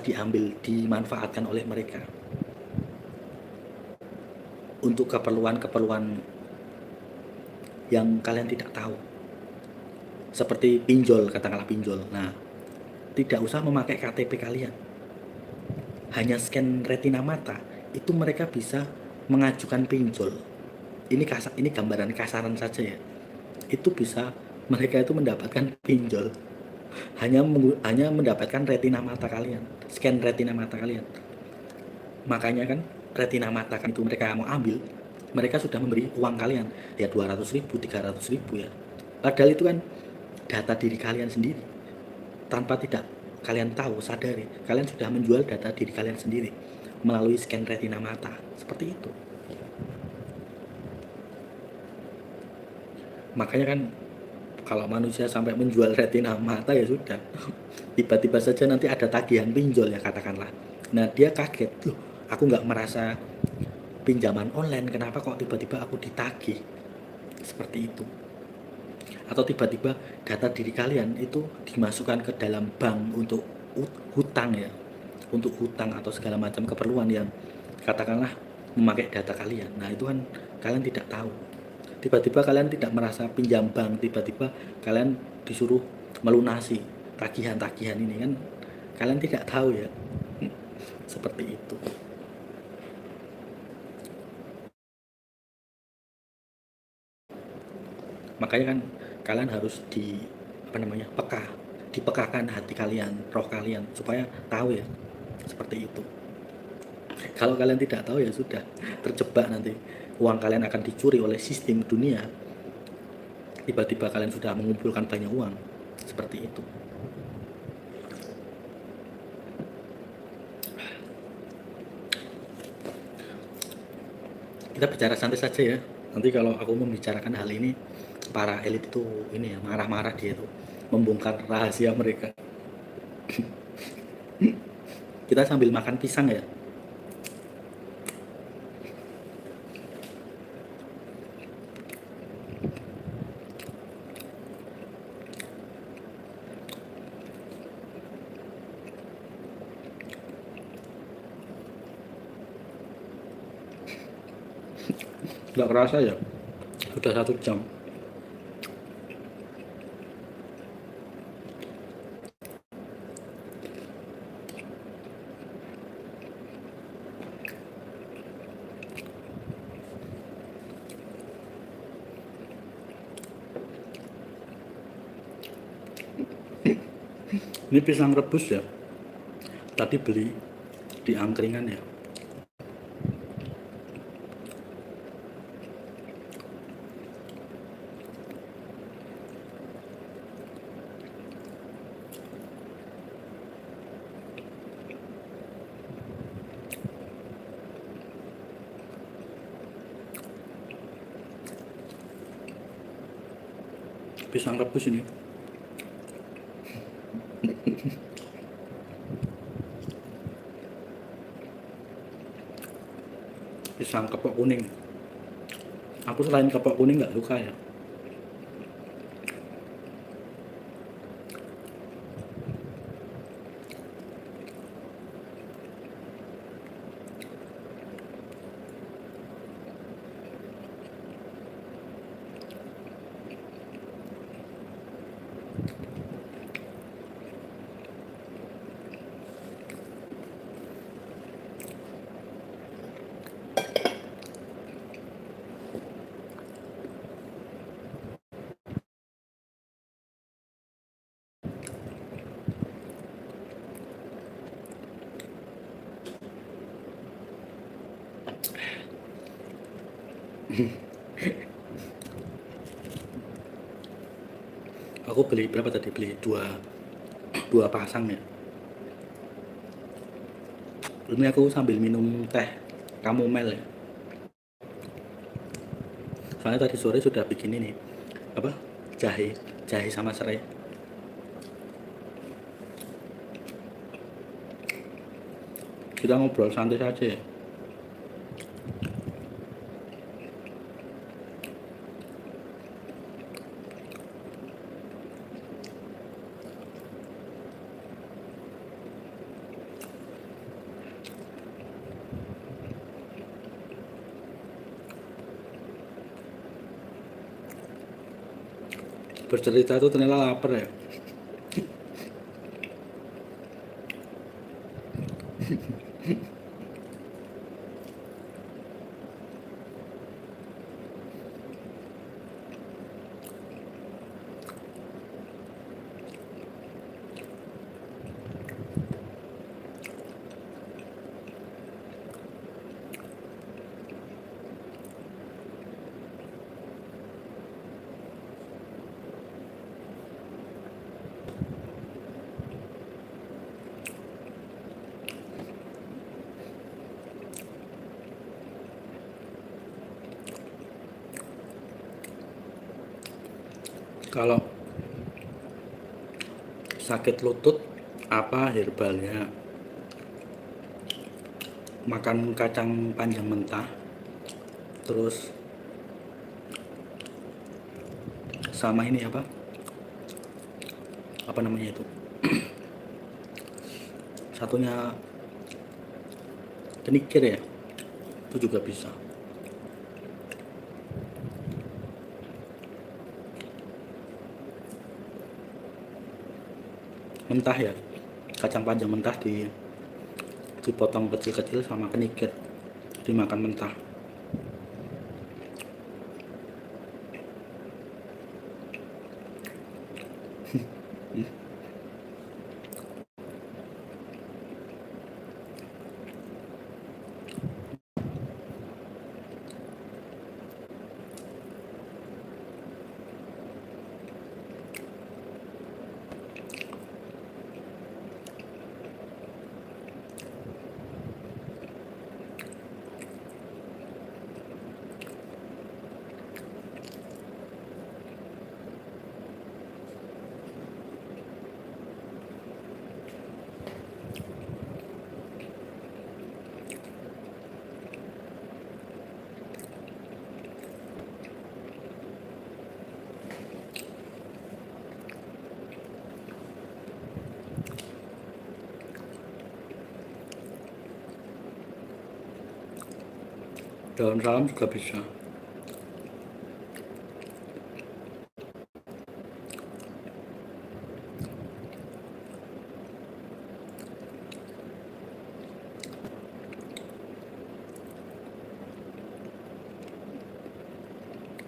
diambil, dimanfaatkan oleh mereka untuk keperluan-keperluan yang kalian tidak tahu. Seperti pinjol, katakanlah pinjol. Nah, tidak usah memakai KTP kalian. Hanya scan retina mata, itu mereka bisa mengajukan pinjol. Ini gambaran kasaran saja ya. Itu bisa mereka itu mendapatkan pinjol. Hanya mendapatkan retina mata kalian, scan retina mata kalian. Makanya kan retina mata kan itu mereka mau ambil, mereka sudah memberi uang kalian ya 200.000, 300.000 ya. Padahal itu kan data diri kalian sendiri. Tanpa tidak kalian tahu, sadari, kalian sudah menjual data diri kalian sendiri melalui scan retina mata. Seperti itu. Makanya kan kalau manusia sampai menjual retina mata ya sudah. Tiba-tiba saja nanti ada tagihan pinjol ya katakanlah. Nah dia kaget, loh aku nggak merasa pinjaman online, kenapa kok tiba-tiba aku ditagih? Seperti itu. Atau tiba-tiba data diri kalian itu dimasukkan ke dalam bank untuk hutang ya, untuk hutang atau segala macam keperluan yang katakanlah memakai data kalian. Nah itu kan kalian tidak tahu. Tiba-tiba kalian tidak merasa pinjam bank, tiba-tiba kalian disuruh melunasi tagihan-tagihan ini kan kalian tidak tahu ya. Seperti itu. Makanya kan kalian harus dipekakan hati kalian, roh kalian supaya tahu ya. Seperti itu. Kalau kalian tidak tahu ya sudah terjebak, nanti uang kalian akan dicuri oleh sistem dunia. Tiba-tiba kalian sudah mengumpulkan banyak uang. Seperti itu. Kita bicara santai saja ya. Nanti kalau aku membicarakan hal ini, para elit itu ini ya marah-marah, dia itu membongkar rahasia mereka. Kita sambil makan pisang ya. Nggak kerasa ya, sudah 1 jam. Ini pisang rebus ya, tadi beli di angkringan ya. Pisang rebus ini pisang kepok kuning. Aku selain kepok kuning nggak suka ya. Aku beli berapa tadi? Beli dua pasang ya. Ini aku sambil minum teh kamomel ya. Soalnya tadi sore sudah bikin ini apa? Jahe sama serai. Kita ngobrol santai saja ya. Bercerita tuh ternyata lapar ya. Kalau sakit lutut apa herbalnya? Makan kacang panjang mentah, terus sama ini apa namanya itu, satunya kenikir ya, itu juga bisa. Mentah ya, kacang panjang mentah dipotong kecil-kecil sama kenikir dimakan mentah. Daun salam juga bisa.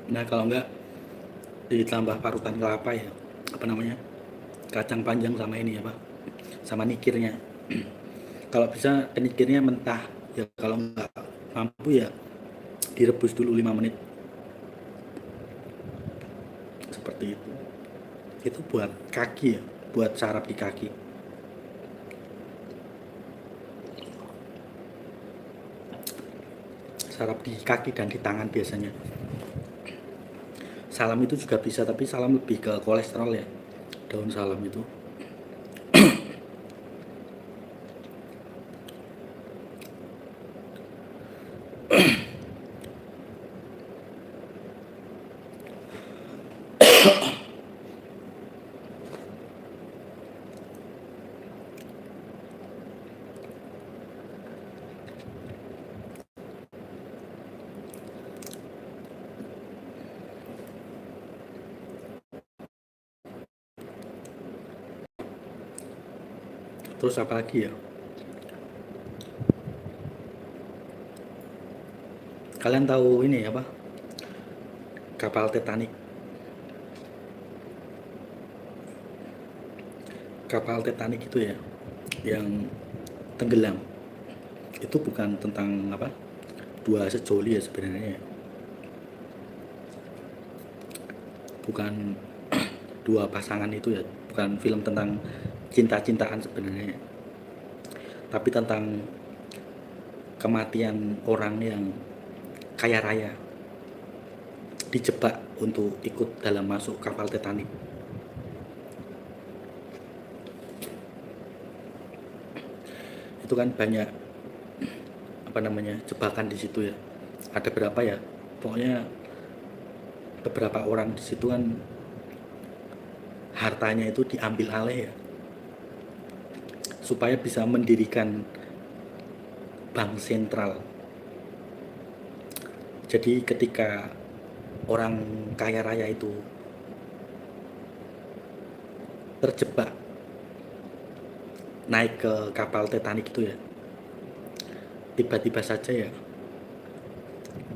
Nah kalau enggak ditambah parutan kelapa ya, apa namanya, kacang panjang sama ini sama nikirnya. Kalau bisa kenikirnya mentah ya, kalau enggak mampu ya direbus dulu 5 menit seperti itu. Itu buat kaki ya, buat saraf di kaki. Saraf di kaki dan di tangan biasanya. Salam itu juga bisa, tapi salam lebih ke kolesterol ya, daun salam itu. Terus apa lagi ya? Kalian tahu ini apa? Kapal Titanic. Kapal Titanic itu ya, yang tenggelam. Itu bukan tentang apa? Dua sejoli ya sebenarnya. Bukan dua pasangan itu ya, bukan film tentang cinta-cintaan sebenarnya. Tapi tentang kematian orang yang kaya raya dijebak untuk ikut dalam masuk kapal Titanic. Itu kan banyak apa namanya jebakan di situ ya. Ada berapa ya? Pokoknya beberapa orang di situ kan hartanya itu diambil alih ya, supaya bisa mendirikan bank sentral. Jadi ketika orang kaya raya itu terjebak naik ke kapal Titanic itu ya, tiba-tiba saja ya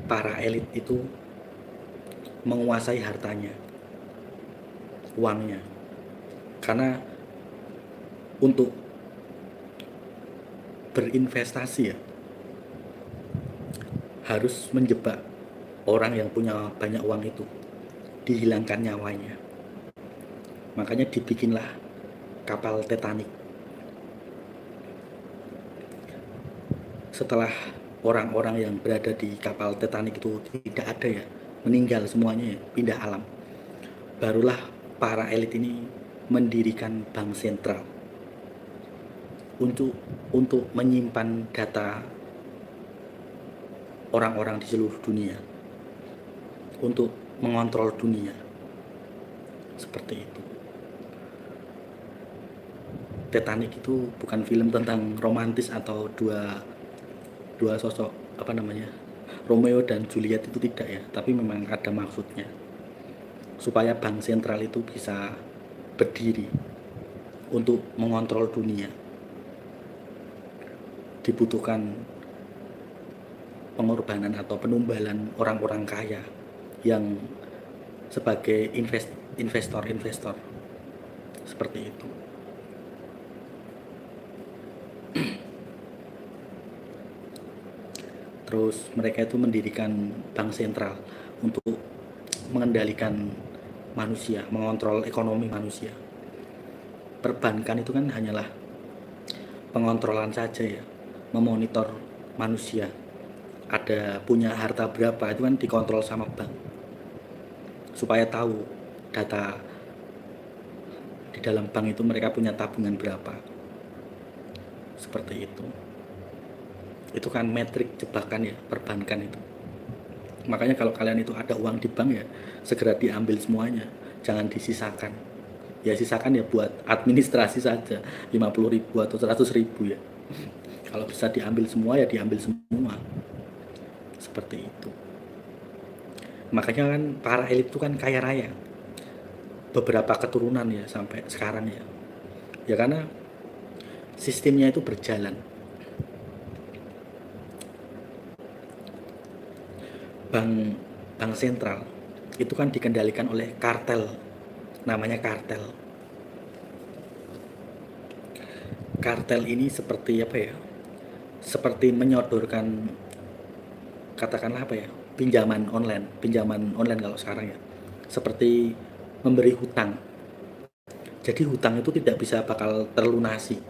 para elit itu menguasai hartanya, uangnya. Karena untuk berinvestasi ya harus menjebak orang yang punya banyak uang itu, dihilangkan nyawanya. Makanya dibikinlah kapal Titanic. Setelah orang-orang yang berada di kapal Titanic itu tidak ada ya, meninggal semuanya ya, pindah alam, barulah para elit ini mendirikan bank sentral untuk menyimpan data orang-orang di seluruh dunia, untuk mengontrol dunia. Seperti itu. Titanic itu bukan film tentang romantis atau dua sosok apa namanya, Romeo dan Juliet, itu tidak ya, tapi memang ada maksudnya supaya bank sentral itu bisa berdiri untuk mengontrol dunia. Dibutuhkan pengorbanan atau penumbalan orang-orang kaya yang sebagai investor seperti itu. Terus mereka itu mendirikan bank sentral untuk mengendalikan manusia, mengontrol ekonomi manusia. Perbankan itu kan hanyalah pengontrolan saja ya, memonitor manusia ada punya harta berapa, itu kan dikontrol sama bank supaya tahu data di dalam bank itu mereka punya tabungan berapa. Seperti itu kan metrik jebakan ya, perbankan itu. Makanya kalau kalian itu ada uang di bank ya segera diambil semuanya, jangan disisakan. Ya sisakan ya buat administrasi saja, 50.000 atau 100.000 ya. Kalau bisa diambil semua ya diambil semua. Seperti itu. Makanya kan para elit itu kan kaya raya, beberapa keturunan ya sampai sekarang ya. Ya karena sistemnya itu berjalan. Bank sentral itu kan dikendalikan oleh kartel, namanya kartel. Kartel ini seperti apa ya, seperti menyodorkan, katakanlah apa ya, pinjaman online kalau sekarang ya, seperti memberi hutang. Jadi hutang itu tidak bisa bakal terlunasi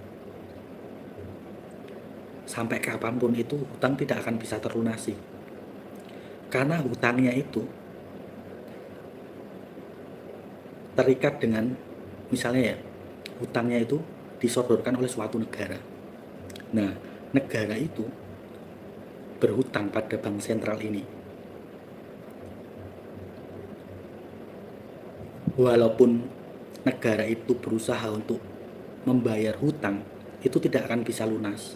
sampai kapanpun, itu hutang tidak akan bisa terlunasi karena hutangnya itu terikat dengan, misalnya ya, hutangnya itu disodorkan oleh suatu negara. Nah, negara itu berhutang pada bank sentral ini. Walaupun negara itu berusaha untuk membayar hutang, itu tidak akan bisa lunas.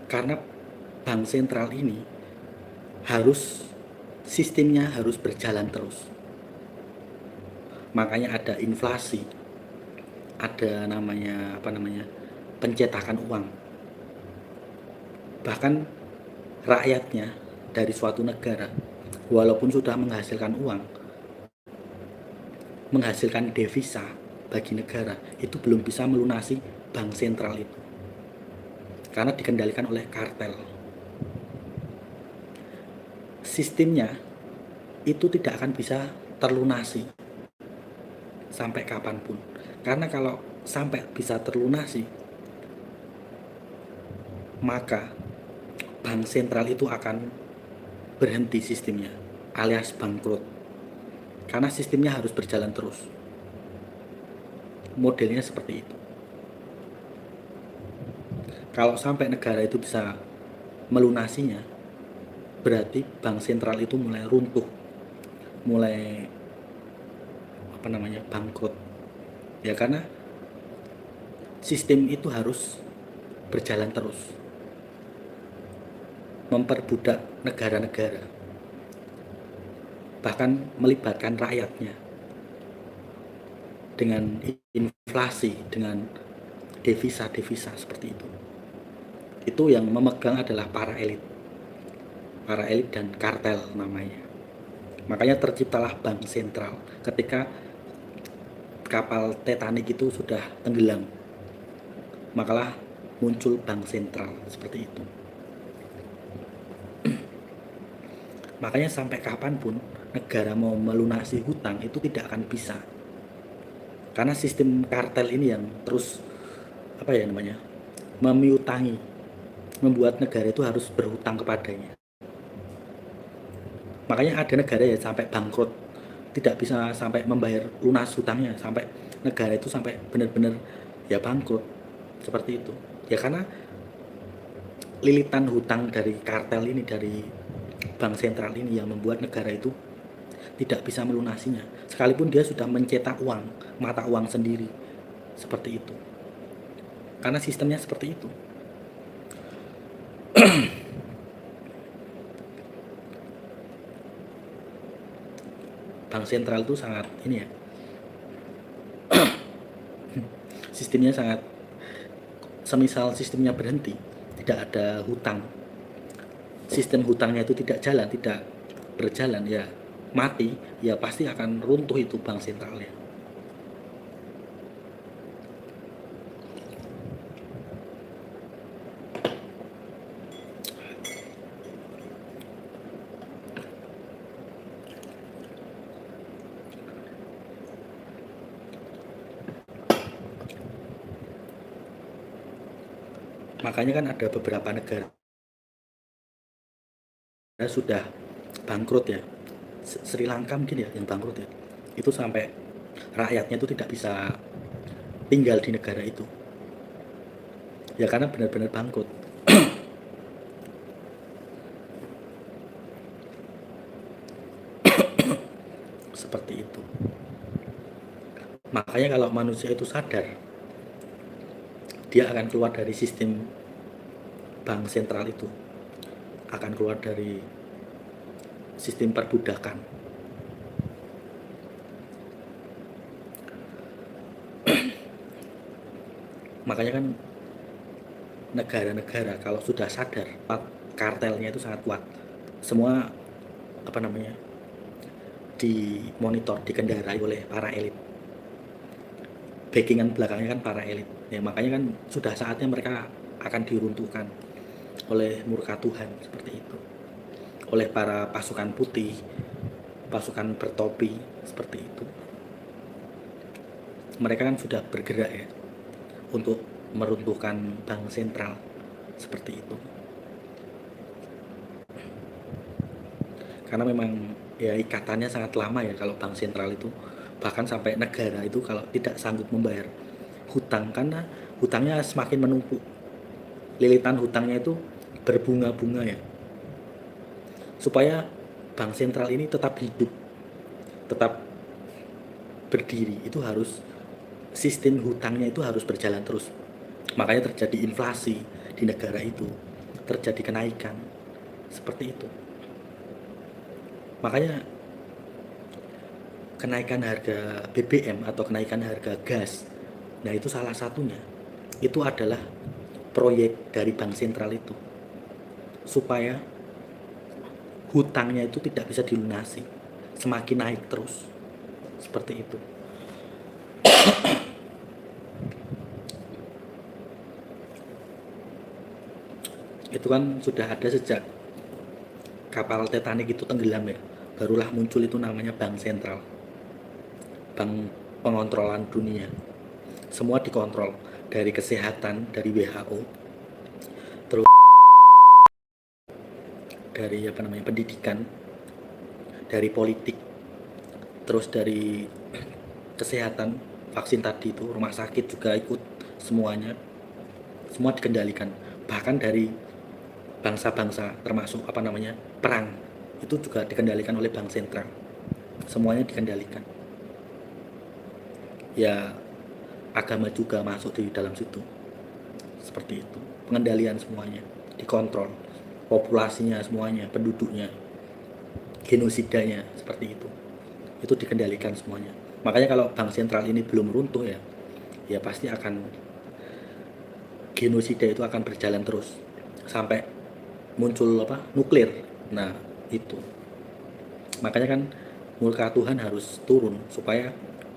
Karena bank sentral ini sistemnya harus berjalan terus. Makanya ada inflasi, ada namanya pencetakan uang. Bahkan rakyatnya dari suatu negara walaupun sudah menghasilkan uang, menghasilkan devisa bagi negara, itu belum bisa melunasi bank sentral itu karena dikendalikan oleh kartel. Sistemnya itu tidak akan bisa terlunasi sampai kapanpun, karena kalau sampai bisa terlunasi, maka bank sentral itu akan berhenti sistemnya alias bangkrut, karena sistemnya harus berjalan terus. Modelnya seperti itu. Kalau sampai negara itu bisa melunasinya, berarti bank sentral itu mulai runtuh, mulai bangkrut ya, karena sistem itu harus berjalan terus, memperbudak negara-negara, bahkan melibatkan rakyatnya dengan inflasi, dengan devisa seperti itu. Itu yang memegang adalah para elit dan kartel namanya. Makanya terciptalah bank sentral ketika kapal Titanic itu sudah tenggelam, makalah muncul bank sentral seperti itu. Makanya sampai kapanpun negara mau melunasi hutang itu tidak akan bisa, karena sistem kartel ini yang terus memiutangi, membuat negara itu harus berhutang kepadanya. Makanya ada negara ya sampai bangkrut, tidak bisa sampai membayar lunas hutangnya, sampai negara itu sampai benar-benar ya bangkrut seperti itu ya, karena lilitan hutang dari kartel ini, dari bank sentral ini yang membuat negara itu tidak bisa melunasinya, sekalipun dia sudah mencetak uang, mata uang sendiri seperti itu, karena sistemnya seperti itu. Bank sentral itu sangat ini ya, sistemnya sangat, semisal sistemnya berhenti, tidak ada hutang, sistem hutangnya itu tidak berjalan ya, mati ya, pasti akan runtuh itu bank sentralnya. Makanya kan ada beberapa negara sudah bangkrut ya, Sri Lanka mungkin ya yang bangkrut ya, itu sampai rakyatnya itu tidak bisa tinggal di negara itu ya, karena benar-benar bangkrut. Seperti itu. Makanya kalau manusia itu sadar, dia akan keluar dari sistem bank sentral itu, akan keluar dari sistem perbudakan. Makanya kan negara-negara kalau sudah sadar kartelnya itu sangat kuat, semua dimonitor, dikendarai oleh para elit, backingan belakangnya kan para elit ya, makanya kan sudah saatnya mereka akan diruntuhkan oleh murka Tuhan seperti itu, oleh para pasukan putih, pasukan bertopi seperti itu. Mereka kan sudah bergerak ya untuk meruntuhkan bank sentral seperti itu, karena memang ya ikatannya sangat lama ya kalau bank sentral itu, bahkan sampai negara itu kalau tidak sanggup membayar hutang, karena hutangnya semakin menumpuk, lilitan hutangnya itu berbunga-bunga ya, supaya bank sentral ini tetap hidup, tetap berdiri, itu harus sistem hutangnya itu harus berjalan terus. Makanya terjadi inflasi di negara itu, terjadi kenaikan seperti itu. Makanya kenaikan harga BBM atau kenaikan harga gas Nah itu salah satunya, itu adalah proyek dari bank sentral itu, supaya hutangnya itu tidak bisa dilunasi, semakin naik terus, seperti itu. Itu kan sudah ada sejak kapal Titanic itu tenggelam ya, barulah muncul itu namanya bank sentral, bank pengontrolan dunia. Semua dikontrol, dari kesehatan, dari WHO, terus dari pendidikan, dari politik, terus dari kesehatan, vaksin tadi itu, rumah sakit juga ikut, semuanya, semua dikendalikan. Bahkan dari bangsa-bangsa, termasuk perang, itu juga dikendalikan oleh bank sentral. Semuanya dikendalikan. Ya agama juga masuk di dalam situ, seperti itu. Pengendalian semuanya dikontrol, populasinya semuanya, penduduknya, genosidanya, seperti itu dikendalikan semuanya. Makanya kalau bank sentral ini belum runtuh ya pasti akan, genosida itu akan berjalan terus sampai muncul nuklir. Nah itu makanya kan murka Tuhan harus turun supaya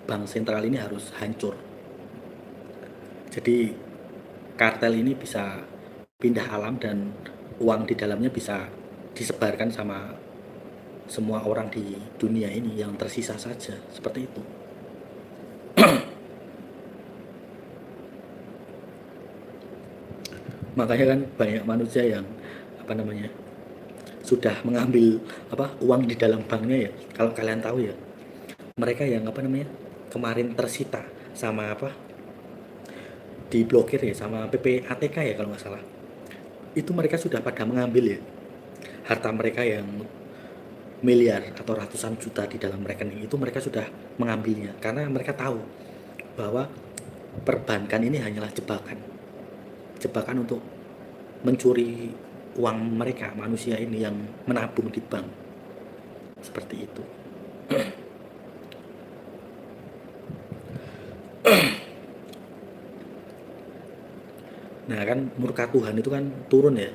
bank sentral ini harus hancur. Jadi kartel ini bisa pindah alam dan uang di dalamnya bisa disebarkan sama semua orang di dunia ini yang tersisa saja, seperti itu. Makanya kan banyak manusia yang sudah mengambil uang di dalam banknya ya. Kalau kalian tahu ya, mereka yang kemarin tersita sama diblokir ya sama PPATK ya kalau nggak salah. Itu mereka sudah pada mengambil ya harta mereka yang miliar atau ratusan juta di dalam rekening itu, mereka sudah mengambilnya karena mereka tahu bahwa perbankan ini hanyalah jebakan untuk mencuri uang mereka, manusia ini yang menabung di bank, seperti itu. Nah kan murka Tuhan itu kan turun ya,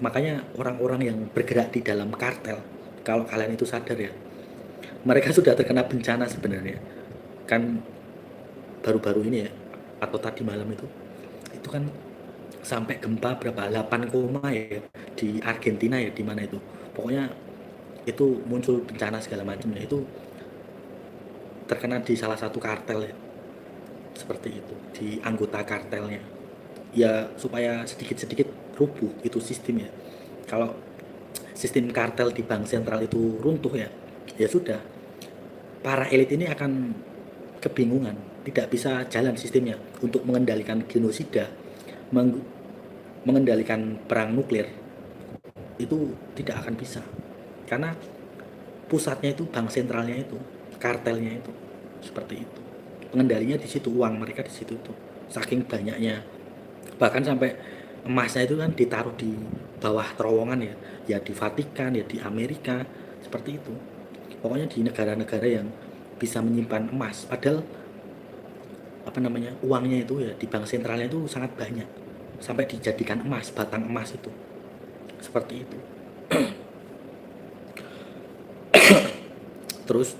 makanya orang-orang yang bergerak di dalam kartel, kalau kalian itu sadar ya, mereka sudah terkena bencana sebenarnya kan. Baru-baru ini ya, atau tadi malam itu kan sampai gempa berapa 8 koma ya di Argentina ya, di mana itu pokoknya itu muncul bencana segala macamnya, itu terkena di salah satu kartel ya, seperti itu, di anggota kartelnya ya, supaya sedikit-sedikit rubuh itu sistemnya. Kalau sistem kartel di bank sentral itu runtuh ya sudah, para elit ini akan kebingungan, tidak bisa jalan sistemnya untuk mengendalikan genosida, mengendalikan perang nuklir, itu tidak akan bisa karena pusatnya itu bank sentralnya itu, kartelnya itu, seperti itu. Pengendalinya di situ, uang mereka di situ tuh, saking banyaknya. Bahkan sampai emasnya itu kan ditaruh di bawah terowongan ya di Vatikan, ya di Amerika, seperti itu. Pokoknya di negara-negara yang bisa menyimpan emas, padahal uangnya itu ya di bank sentralnya itu sangat banyak, sampai dijadikan emas, batang emas itu, seperti itu. Terus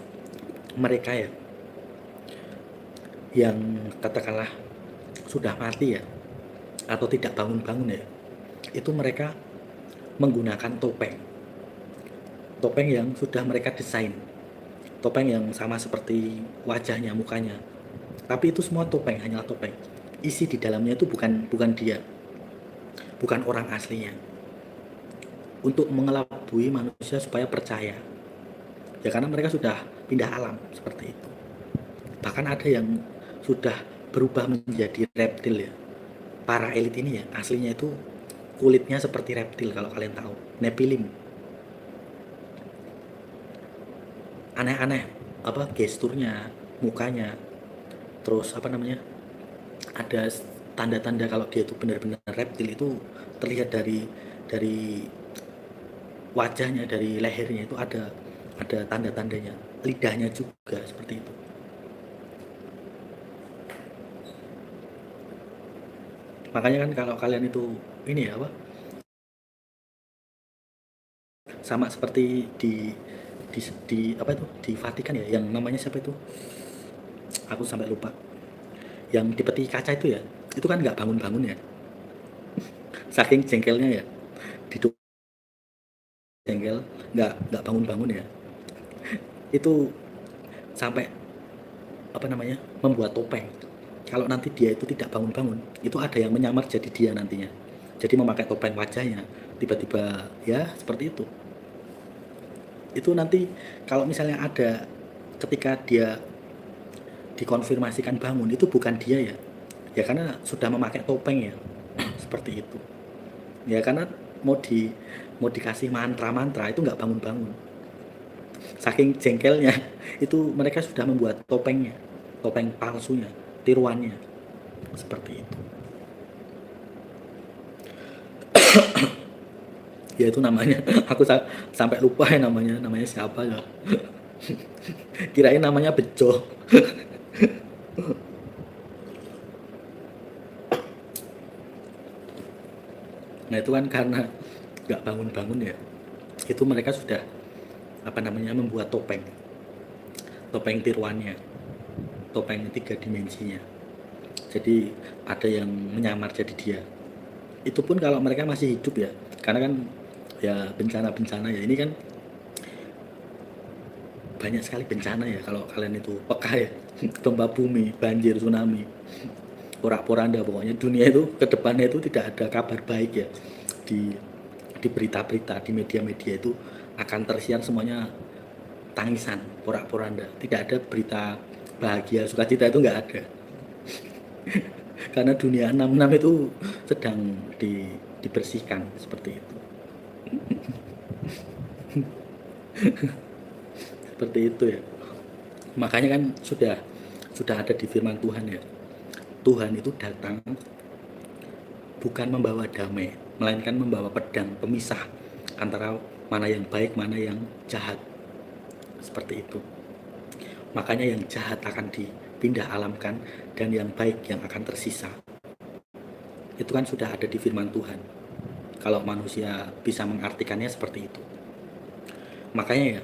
mereka ya yang katakanlah sudah mati ya, atau tidak bangun-bangun ya, itu mereka menggunakan topeng yang sudah mereka desain, topeng yang sama seperti wajahnya, mukanya, tapi itu semua topeng, hanyalah topeng. Isi di dalamnya itu bukan dia, bukan orang aslinya, untuk mengelabui manusia supaya percaya ya, karena mereka sudah pindah alam, seperti itu. Bahkan ada yang sudah berubah menjadi reptil ya, para elit ini ya, aslinya itu kulitnya seperti reptil, kalau kalian tahu, Nephilim. Aneh-aneh gesturnya, mukanya, terus ada tanda-tanda kalau dia itu benar-benar reptil, itu terlihat dari wajahnya, dari lehernya itu ada tanda-tandanya, lidahnya juga seperti itu. Makanya kan kalau kalian itu ini ya apa, sama seperti di apa itu di Vatikan ya, yang namanya siapa itu, aku sampai lupa, yang di peti kaca itu kan nggak bangun-bangun ya, saking jengkelnya ya, di jengkel, nggak bangun-bangun ya, itu sampai apa namanya membuat topeng. Kalau nanti dia itu tidak bangun-bangun, itu ada yang menyamar jadi dia nantinya, jadi memakai topeng wajahnya, tiba-tiba ya seperti itu nanti kalau misalnya ada ketika dia dikonfirmasikan bangun, itu bukan dia ya, ya karena sudah memakai topeng ya. Seperti itu ya, karena mau dikasih mantra-mantra itu nggak bangun-bangun, saking jengkelnya. Itu mereka sudah membuat topengnya, topeng palsunya, tiruannya, seperti itu ya. Itu namanya aku sampai lupa ya, namanya siapa ya. Kirain namanya Bejo. Nah itu kan karena nggak bangun-bangun ya, itu mereka sudah apa namanya membuat topeng tiruannya, topeng 3 dimensinya, jadi ada yang menyamar jadi dia. Itu pun kalau mereka masih hidup ya, karena kan ya bencana-bencana ya, ini kan banyak sekali bencana ya kalau kalian itu peka ya. Gempa bumi, banjir, tsunami, porak-poranda, pokoknya dunia itu ke depannya itu tidak ada kabar baik ya. Di berita-berita, di media-media itu akan tersiar semuanya tangisan, porak-poranda, tidak ada berita bahagia, sukacita, itu nggak ada. Karena dunia 66 itu sedang dibersihkan, seperti itu. Seperti itu ya. Makanya kan sudah ada di firman Tuhan ya. Tuhan itu datang bukan membawa damai, melainkan membawa pedang pemisah antara mana yang baik, mana yang jahat. Seperti itu. Makanya yang jahat akan dipindah alamkan dan yang baik yang akan tersisa. Itu kan sudah ada di firman Tuhan. Kalau manusia bisa mengartikannya seperti itu. Makanya ya,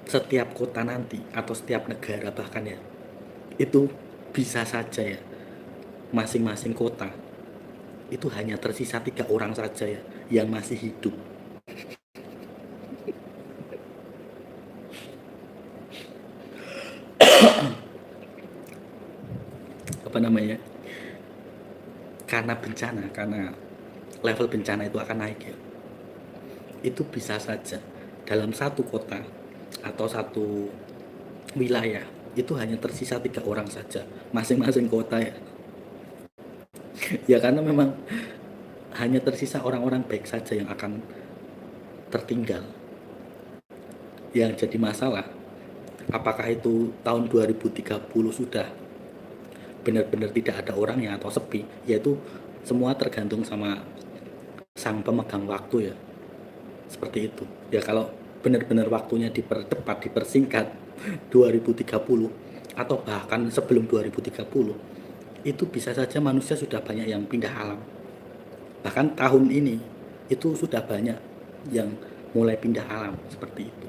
setiap kota nanti atau setiap negara bahkan ya, itu bisa saja ya, masing-masing kota itu hanya tersisa 3 orang saja ya yang masih hidup. Apa namanya, karena bencana, karena level bencana itu akan naik ya, itu bisa saja dalam satu kota atau satu wilayah itu hanya tersisa 3 orang saja masing-masing kota ya. Ya karena memang hanya tersisa orang-orang baik saja yang akan tertinggal. Yang jadi masalah, apakah itu tahun 2030 sudah benar-benar tidak ada orangnya atau sepi, yaitu semua tergantung sama sang pemegang waktu ya. Seperti itu ya, kalau benar-benar waktunya dipercepat, dipersingkat 2030 atau bahkan sebelum 2030, itu bisa saja manusia sudah banyak yang pindah alam. Bahkan tahun ini itu sudah banyak yang mulai pindah alam, seperti itu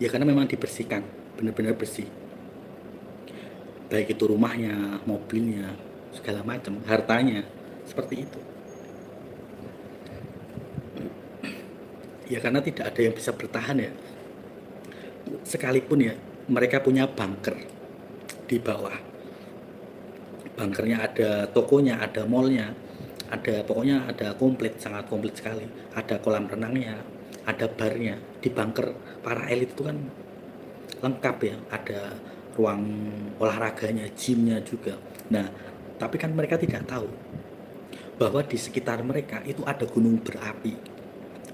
ya, karena memang dibersihkan, benar-benar bersih, baik itu rumahnya, mobilnya, segala macam, hartanya, seperti itu ya, karena tidak ada yang bisa bertahan ya. Sekalipun ya mereka punya bunker di bawah, bunkernya ada tokonya, ada mallnya, ada pokoknya ada komplit, sangat komplit sekali, ada kolam renangnya, ada barnya. Di bunker para elit itu kan lengkap ya, ada ruang olahraganya, gymnya juga. Nah tapi kan mereka tidak tahu bahwa di sekitar mereka itu ada gunung berapi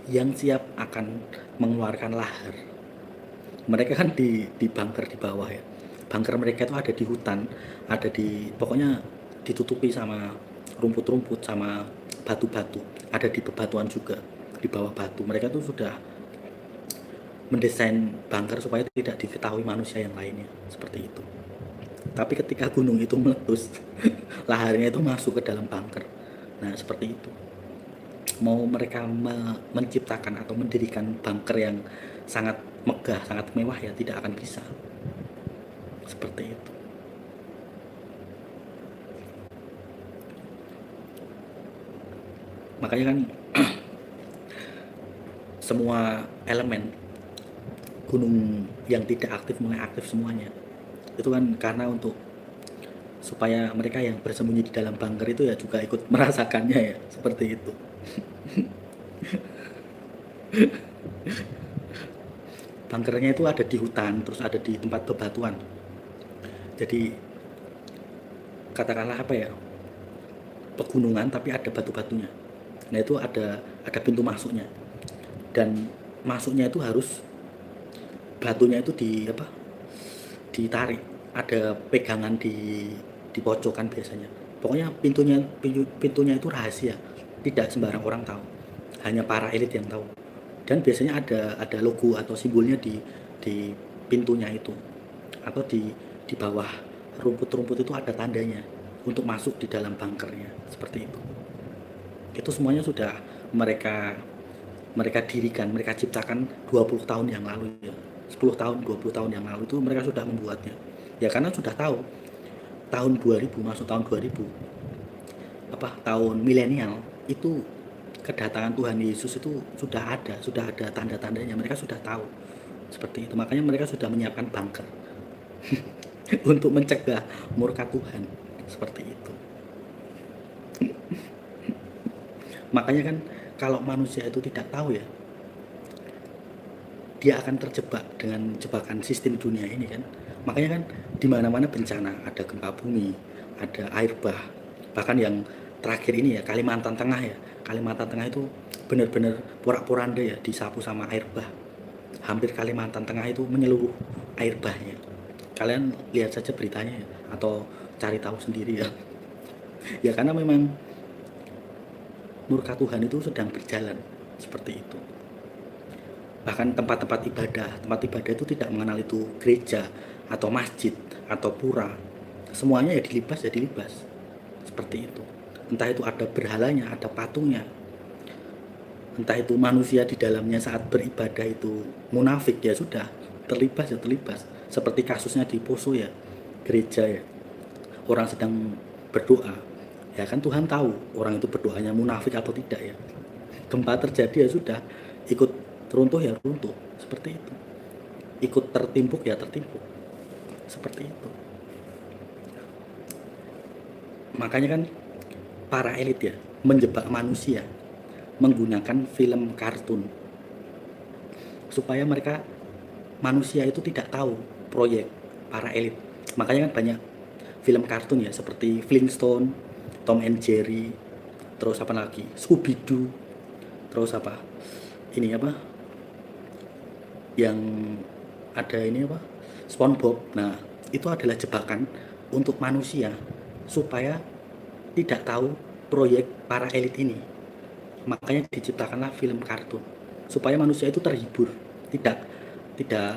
yang siap akan mengeluarkan lahar. Mereka kan di bunker di bawah ya, bunker mereka itu ada di hutan, ada di pokoknya ditutupi sama rumput-rumput sama batu-batu, ada di bebatuan juga, di bawah batu. Mereka tuh sudah mendesain bunker supaya tidak diketahui manusia yang lainnya, seperti itu. Tapi ketika gunung itu meletus, laharnya itu masuk ke dalam bunker. Nah, seperti itu. Mau mereka menciptakan atau mendirikan bunker yang sangat megah, sangat mewah, ya tidak akan bisa. Seperti itu. Makanya kan semua elemen gunung yang tidak aktif mulai aktif semuanya. Itu kan karena untuk supaya mereka yang bersembunyi di dalam bunker itu ya juga ikut merasakannya, ya seperti itu. Bunkernya itu ada di hutan, terus ada di tempat bebatuan. Jadi katakanlah apa ya, pegunungan tapi ada batu-batunya. Nah itu ada pintu masuknya, dan masuknya itu harus batunya itu ditarik, ada pegangan di pojokan biasanya. Pokoknya pintunya itu rahasia, tidak sembarang orang tahu, hanya para elit yang tahu. Dan biasanya ada logo atau simbolnya di pintunya itu, atau di bawah rumput-rumput itu ada tandanya untuk masuk di dalam bunkernya, seperti itu. Itu semuanya sudah mereka dirikan, mereka ciptakan 20 tahun yang lalu, ya 10 tahun, 20 tahun yang lalu itu mereka sudah membuatnya. Ya karena sudah tahu tahun 2000, masuk tahun 2000, tahun milenial itu kedatangan Tuhan Yesus itu sudah ada tanda-tandanya, mereka sudah tahu. Seperti itu. Makanya mereka sudah menyiapkan bunker untuk mencegah murka Tuhan. Seperti itu. Makanya kan kalau manusia itu tidak tahu, ya dia akan terjebak dengan jebakan sistem dunia ini kan. Makanya kan di mana-mana bencana, ada gempa bumi, ada air bah. Bahkan yang terakhir ini ya Kalimantan Tengah, ya Kalimantan Tengah itu benar-benar porak-poranda ya disapu sama air bah. Hampir Kalimantan Tengah itu menyeluruh air bahnya. Kalian lihat saja beritanya ya, atau cari tahu sendiri ya. Ya karena memang murka Tuhan itu sedang berjalan, seperti itu. Bahkan tempat-tempat ibadah itu tidak mengenal itu gereja atau masjid atau pura. Semuanya ya dilibas, seperti itu. Entah itu ada berhalanya, ada patungnya, entah itu manusia di dalamnya saat beribadah itu munafik, ya sudah terlibas. Seperti kasusnya di Poso ya, gereja ya, orang sedang berdoa, ya kan Tuhan tahu orang itu berdoanya munafik atau tidak, ya gempa terjadi ya sudah, ikut runtuh ya runtuh, seperti itu. Ikut tertimpuk ya tertimpuk, seperti itu. Makanya kan para elit ya menjebak manusia menggunakan film kartun supaya manusia itu tidak tahu proyek para elit. Makanya kan banyak film kartun ya seperti Flintstone, Tom and Jerry, terus apa lagi, Scooby Doo, terus yang ada ini SpongeBob. Nah itu adalah jebakan untuk manusia supaya tidak tahu proyek para elit ini. Makanya diciptakanlah film kartun supaya manusia itu terhibur, tidak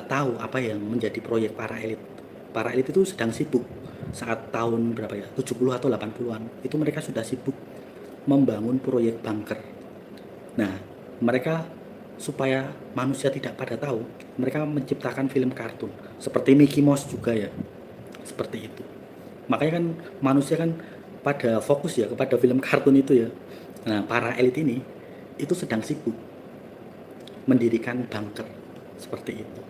tahu apa yang menjadi proyek para elit. Para elit itu sedang sibuk saat tahun berapa ya, 70 atau 80-an itu mereka sudah sibuk membangun proyek bunker. Nah mereka supaya manusia tidak pada tahu, mereka menciptakan film kartun seperti Mickey Mouse juga ya, seperti itu. Makanya kan manusia kan pada fokus ya kepada film kartun itu ya. Nah para elit ini itu sedang sibuk mendirikan bunker, seperti itu.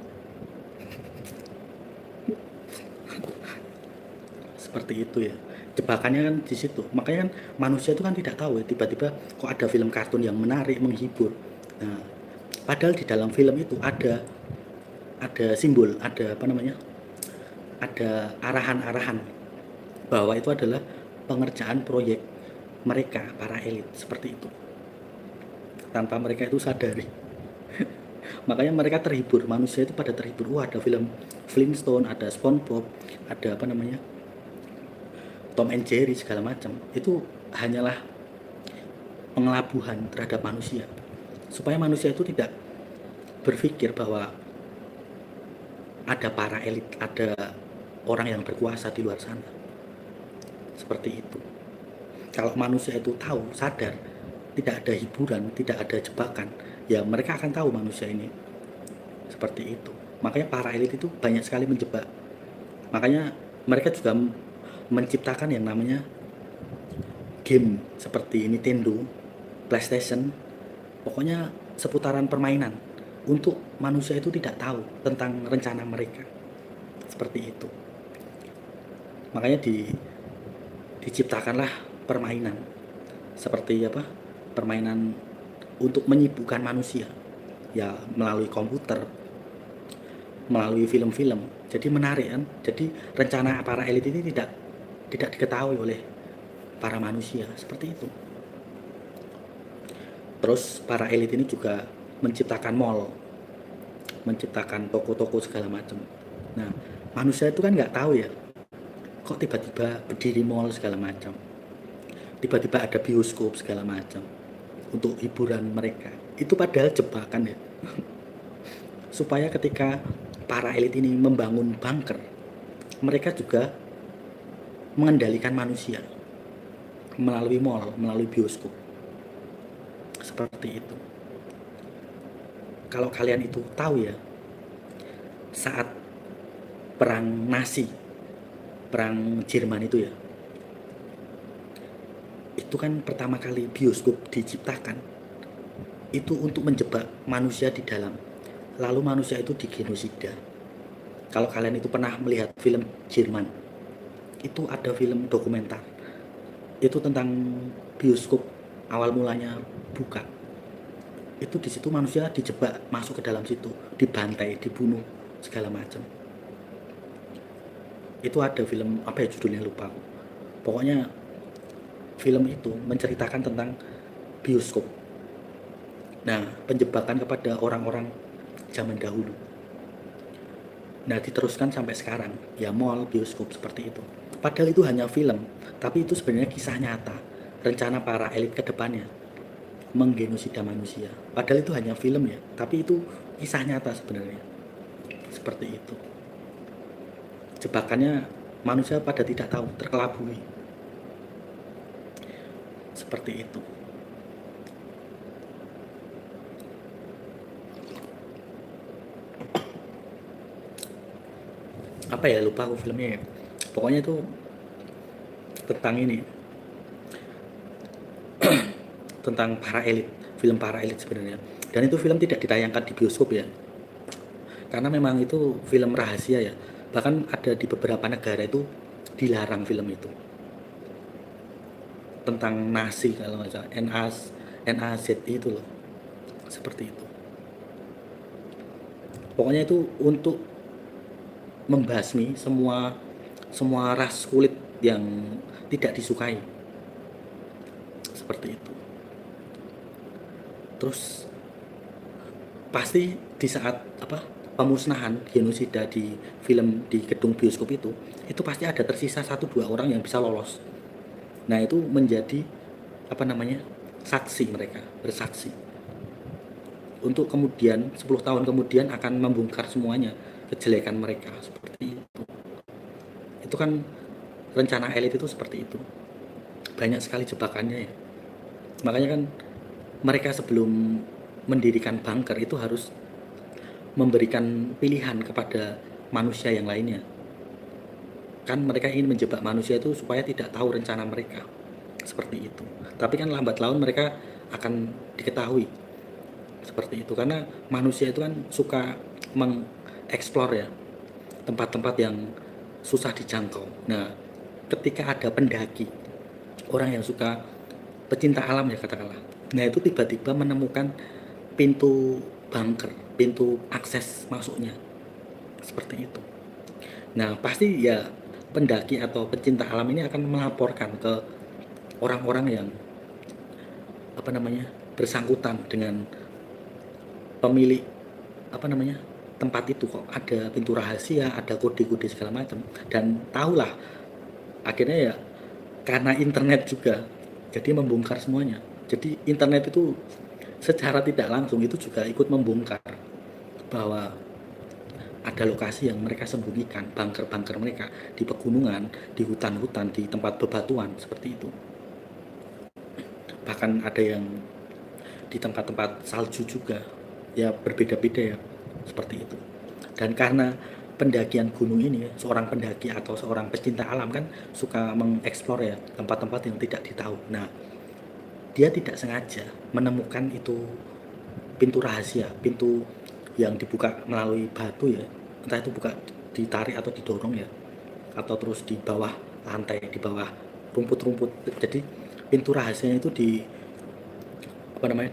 Seperti itu ya, jebakannya kan di situ. Makanya kan manusia itu kan tidak tahu ya, tiba-tiba kok ada film kartun yang menarik, menghibur. Nah padahal di dalam film itu ada simbol, ada arahan-arahan bahwa itu adalah pengerjaan proyek mereka para elit, seperti itu, tanpa mereka itu sadari. Makanya mereka terhibur, manusia itu pada terhibur. Wah ada film Flintstone, ada SpongeBob, ada Tom and Jerry segala macam. Itu hanyalah pengelabuhan terhadap manusia supaya manusia itu tidak berpikir bahwa ada para elit, ada orang yang berkuasa di luar sana. Seperti itu. Kalau manusia itu tahu, sadar, tidak ada hiburan, tidak ada jebakan, ya mereka akan tahu manusia ini seperti itu. Makanya para elit itu banyak sekali menjebak. Makanya mereka juga menciptakan yang namanya game seperti Nintendo, PlayStation, pokoknya seputaran permainan untuk manusia itu tidak tahu tentang rencana mereka. Seperti itu. Makanya diciptakanlah permainan seperti apa? Permainan untuk menyibukkan manusia. Ya melalui komputer, melalui film-film. Jadi menarik kan? Jadi rencana para elit ini tidak diketahui oleh para manusia, seperti itu. Terus para elit ini juga menciptakan mall, menciptakan toko-toko segala macam. Nah, manusia itu kan nggak tahu ya, kok tiba-tiba berdiri mall segala macam, tiba-tiba ada bioskop segala macam untuk hiburan mereka. Itu padahal jebakan ya. Supaya ketika para elit ini membangun bunker, mereka juga mengendalikan manusia melalui mall, melalui bioskop. Seperti itu. Kalau kalian itu tahu ya, saat perang Nazi, perang Jerman itu ya, itu kan pertama kali bioskop diciptakan itu untuk menjebak manusia di dalam, lalu manusia itu digenosida. Kalau kalian itu pernah melihat film Jerman, itu ada film dokumenter itu tentang bioskop awal mulanya buka. Itu di situ manusia dijebak masuk ke dalam situ, dibantai, dibunuh segala macam. Itu ada film apa ya judulnya lupa. Pokoknya film itu menceritakan tentang bioskop. Nah, penjebakan kepada orang-orang zaman dahulu. Nah, diteruskan sampai sekarang, ya mall, bioskop seperti itu. Padahal itu hanya film, tapi itu sebenarnya kisah nyata, rencana para elit ke depannya menggenosida manusia. Padahal itu hanya film ya, tapi itu kisah nyata sebenarnya. Seperti itu. Jebakannya manusia pada tidak tahu, terkelabui. Seperti itu. Apa ya, lupa aku filmnya ya. Pokoknya itu tentang ini. Tentang para elit, film para elit sebenarnya. Dan itu film tidak ditayangkan di bioskop ya. Karena memang itu film rahasia ya. Bahkan ada di beberapa negara itu dilarang film itu. Tentang Nazi kalau nggak salah, NAZI itu loh. Seperti itu. Pokoknya itu untuk membasmi semua ras kulit yang tidak disukai. Seperti itu. Terus pasti di saat pemusnahan genosida di film di gedung bioskop itu pasti ada tersisa 1-2 orang yang bisa lolos. Nah, itu menjadi saksi, mereka bersaksi untuk kemudian 10 tahun kemudian akan membongkar semuanya kejelekan mereka. Seperti itu kan rencana elit itu seperti itu, banyak sekali jebakannya ya. Makanya kan mereka sebelum mendirikan bunker itu harus memberikan pilihan kepada manusia yang lainnya. Kan mereka ingin menjebak manusia itu supaya tidak tahu rencana mereka. Seperti itu. Tapi kan lambat laun mereka akan diketahui. Seperti itu. Karena manusia itu kan suka mengeksplor ya, tempat-tempat yang susah dijangkau. Nah, ketika ada pendaki, orang yang suka pecinta alam ya katakanlah, nah itu tiba-tiba menemukan pintu bunker, pintu akses masuknya. Seperti itu. Nah, pasti ya pendaki atau pecinta alam ini akan melaporkan ke orang-orang yang bersangkutan dengan pemilik tempat itu, kok ada pintu rahasia, ada kode-kode segala macam, dan tahulah akhirnya ya karena internet juga jadi membongkar semuanya. Jadi internet itu secara tidak langsung itu juga ikut membongkar bahwa ada lokasi yang mereka sembunyikan, bunker-bunker mereka di pegunungan, di hutan-hutan, di tempat bebatuan seperti itu. Bahkan ada yang di tempat-tempat salju juga, ya berbeda-beda ya, seperti itu. Dan karena pendakian gunung ini, seorang pendaki atau seorang pecinta alam kan suka mengeksplor ya tempat-tempat yang tidak ditahu. Nah, dia tidak sengaja menemukan itu pintu rahasia, pintu yang dibuka melalui batu ya, entah itu buka ditarik atau didorong ya, atau terus di bawah lantai, di bawah rumput-rumput. Jadi pintu rahasianya itu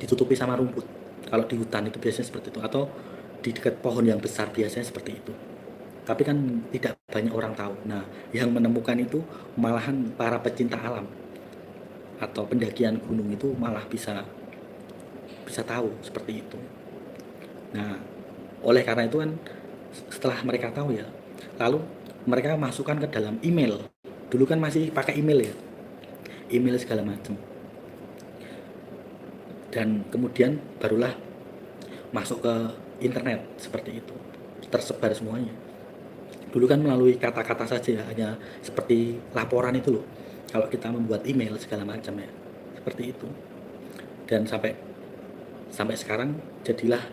ditutupi sama rumput. Kalau di hutan itu biasanya seperti itu, atau di dekat pohon yang besar biasanya seperti itu. Tapi kan tidak banyak orang tahu. Nah, yang menemukan itu malahan para pecinta alam atau pendakian gunung itu malah bisa tahu seperti itu. Nah, oleh karena itu kan setelah mereka tahu ya, lalu mereka masukkan ke dalam email. Dulu kan masih pakai email ya, email segala macam. Dan kemudian barulah masuk ke internet seperti itu, tersebar semuanya. Dulu kan melalui kata-kata saja ya, hanya seperti laporan itu loh, kalau kita membuat email segala macam ya, seperti itu. Dan sampai sekarang jadilah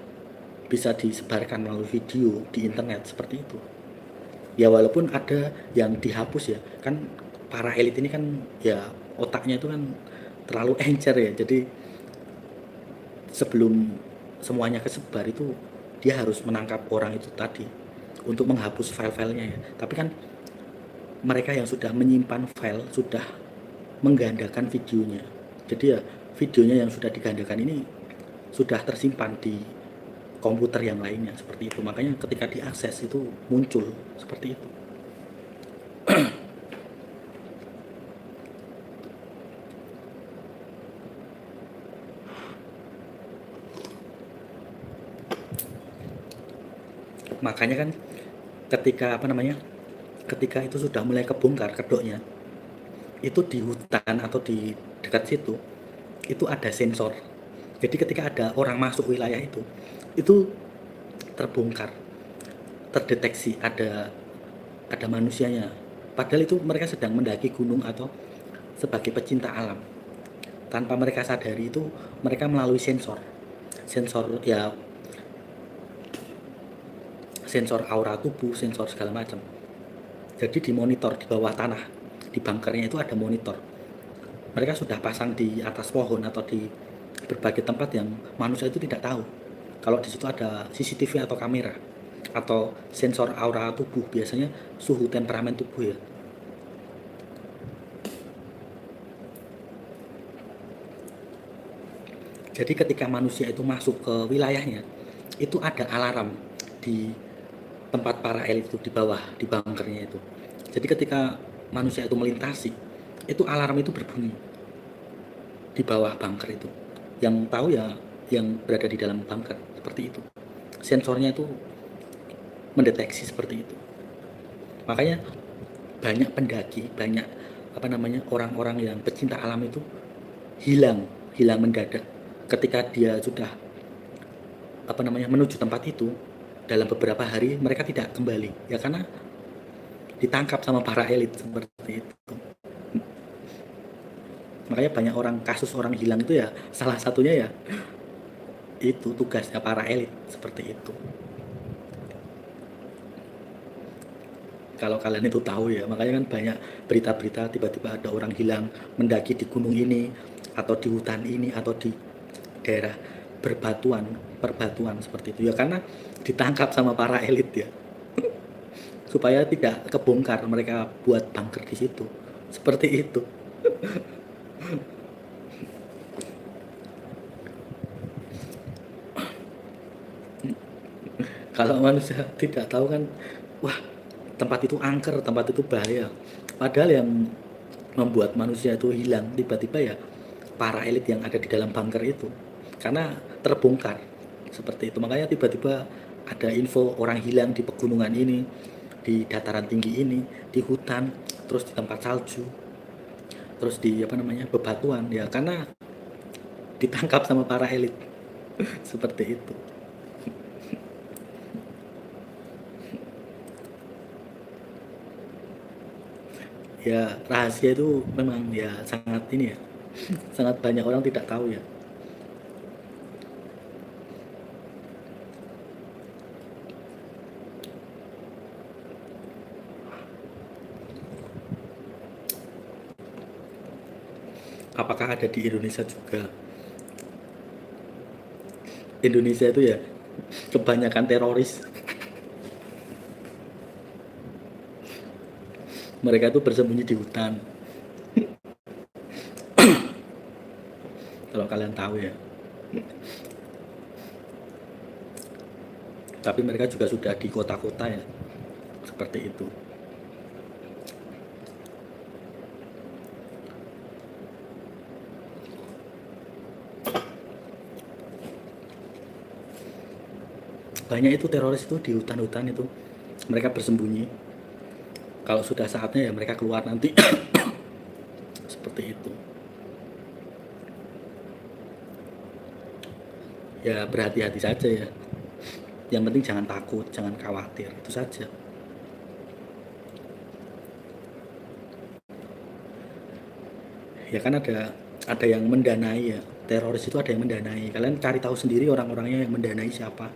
bisa disebarkan melalui video di internet seperti itu. Ya walaupun ada yang dihapus ya, kan para elit ini kan ya otaknya itu kan terlalu encer ya, jadi sebelum semuanya kesebar itu dia harus menangkap orang itu tadi untuk menghapus file-filenya ya. Tapi kan mereka yang sudah menyimpan file sudah menggandakan videonya. Jadi ya videonya yang sudah digandakan ini sudah tersimpan di komputer yang lainnya seperti itu. Makanya ketika diakses itu muncul seperti itu. Makanya kan ketika ketika itu sudah mulai kebongkar kedoknya, itu di hutan atau di dekat situ itu ada sensor. Jadi ketika ada orang masuk wilayah itu terbongkar, terdeteksi ada manusianya. Padahal itu mereka sedang mendaki gunung atau sebagai pecinta alam. Tanpa mereka sadari itu mereka melalui sensor ya, sensor aura tubuh, sensor segala macam. Jadi dimonitor di bawah tanah, di bunkernya itu ada monitor. Mereka sudah pasang di atas pohon atau di berbagai tempat yang manusia itu tidak tahu. Kalau di situ ada CCTV atau kamera atau sensor aura tubuh, biasanya suhu temperamen tubuh ya. Jadi ketika manusia itu masuk ke wilayahnya, itu ada alarm di tempat para elit itu di bawah, di bunkernya itu. Jadi ketika manusia itu melintasi, itu alarm itu berbunyi di bawah bunker itu. Yang tahu ya yang berada di dalam bunker seperti itu. Sensornya itu mendeteksi seperti itu. Makanya banyak pendaki, banyak orang-orang yang pecinta alam itu hilang mendadak ketika dia sudah menuju tempat itu. Dalam beberapa hari mereka tidak kembali ya, karena ditangkap sama para elit seperti itu. Makanya banyak kasus orang hilang itu ya salah satunya ya itu tugasnya para elit seperti itu. Kalau kalian itu tahu ya, makanya kan banyak berita-berita tiba-tiba ada orang hilang mendaki di gunung ini atau di hutan ini atau di daerah perbatuan seperti itu ya, karena ditangkap sama para elit ya. Supaya tidak kebongkar mereka buat bunker di situ seperti itu. Kalau manusia tidak tahu kan, wah tempat itu angker, tempat itu bahaya. Padahal yang membuat manusia itu hilang tiba-tiba ya para elit yang ada di dalam bunker itu, karena terbongkar seperti itu. Makanya tiba-tiba ada info orang hilang di pegunungan ini, di dataran tinggi ini, di hutan, terus di tempat salju, terus di bebatuan ya, karena ditangkap sama para elit seperti itu. Ya rahasia itu memang ya sangat ini ya, sangat banyak orang tidak tahu ya. Apakah ada di Indonesia juga? Indonesia itu ya kebanyakan teroris. Mereka itu bersembunyi di hutan. Kalau kalian tahu ya. Tapi mereka juga sudah di kota-kota ya. Seperti itu. Banyak itu teroris itu di hutan-hutan itu. Mereka bersembunyi. Kalau sudah saatnya ya mereka keluar nanti. Seperti itu. Ya berhati-hati saja ya. Yang penting jangan takut, jangan khawatir, itu saja. Ya kan ada yang mendanai ya. Teroris itu ada yang mendanai. Kalian cari tahu sendiri orang-orangnya yang mendanai siapa.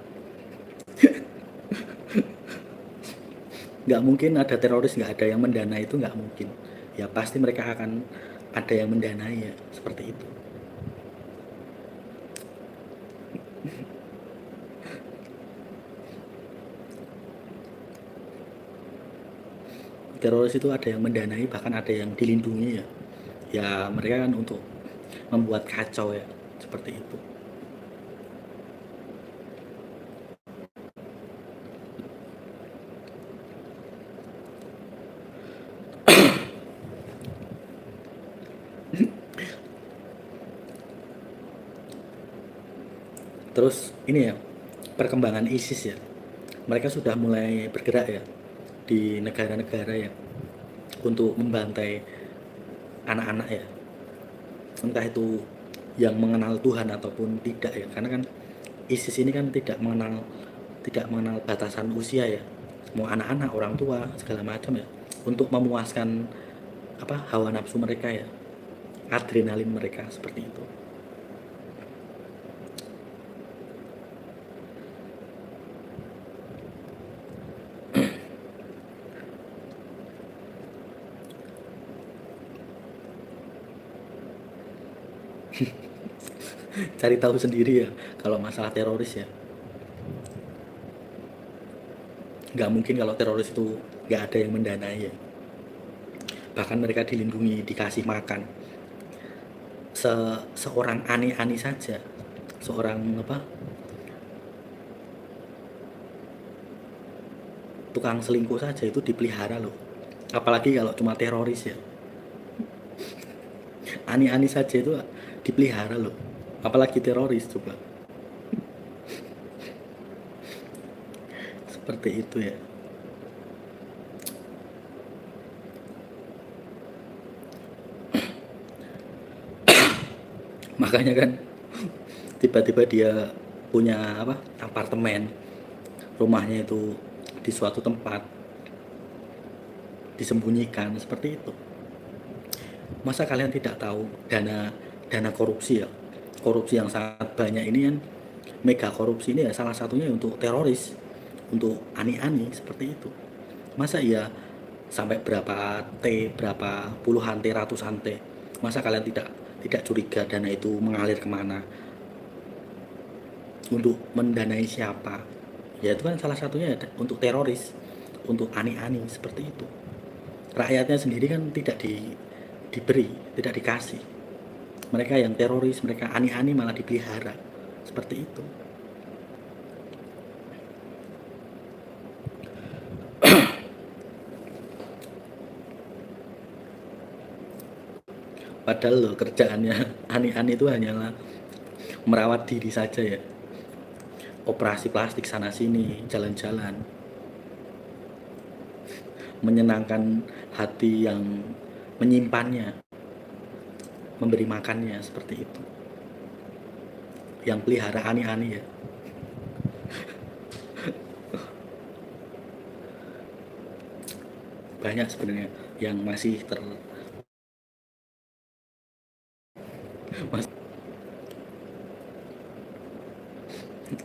Nggak mungkin ada teroris nggak ada yang mendanai, itu nggak mungkin. Ya pasti mereka akan ada yang mendanai ya, seperti itu. Teroris itu ada yang mendanai, bahkan ada yang dilindungi ya. Ya mereka kan untuk membuat kacau ya, seperti itu. Terus ini ya, perkembangan ISIS ya. Mereka sudah mulai bergerak ya di negara-negara ya untuk membantai anak-anak ya. Entah itu yang mengenal Tuhan ataupun tidak ya. Karena kan ISIS ini kan tidak mengenal batasan usia ya. Mau anak-anak, orang tua, segala macam ya. Untuk memuaskan hawa nafsu mereka ya. Adrenalin mereka seperti itu. Cari tahu sendiri ya kalau masalah teroris ya. Nggak mungkin kalau teroris itu nggak ada yang mendanai ya. Bahkan mereka dilindungi, dikasih makan. Seorang ani-ani saja, seorang tukang selingkuh saja itu dipelihara loh. Apalagi kalau cuma teroris ya. Ani-ani saja itu dipelihara loh. Apalagi teroris coba. Seperti itu ya. Makanya kan tiba-tiba dia punya apartemen, rumahnya itu di suatu tempat disembunyikan seperti itu. Masa kalian tidak tahu dana dana korupsi ya, korupsi yang sangat banyak ini kan, mega korupsi ini ya salah satunya untuk teroris, untuk ani-ani seperti itu. Masa iya sampai berapa T, berapa puluhan T, ratusan T, masa kalian tidak curiga dana itu mengalir kemana, untuk mendanai siapa? Ya itu kan salah satunya untuk teroris, untuk ani-ani seperti itu. Rakyatnya sendiri kan diberi, tidak dikasih. Mereka yang teroris, mereka ani-ani malah dipelihara seperti itu. Padahal loh kerjaannya ani-ani itu hanyalah merawat diri saja ya, operasi plastik sana sini, jalan-jalan, menyenangkan hati yang menyimpannya, memberi makannya seperti itu. Yang pelihara ani-ani ya. banyak sebenarnya yang masih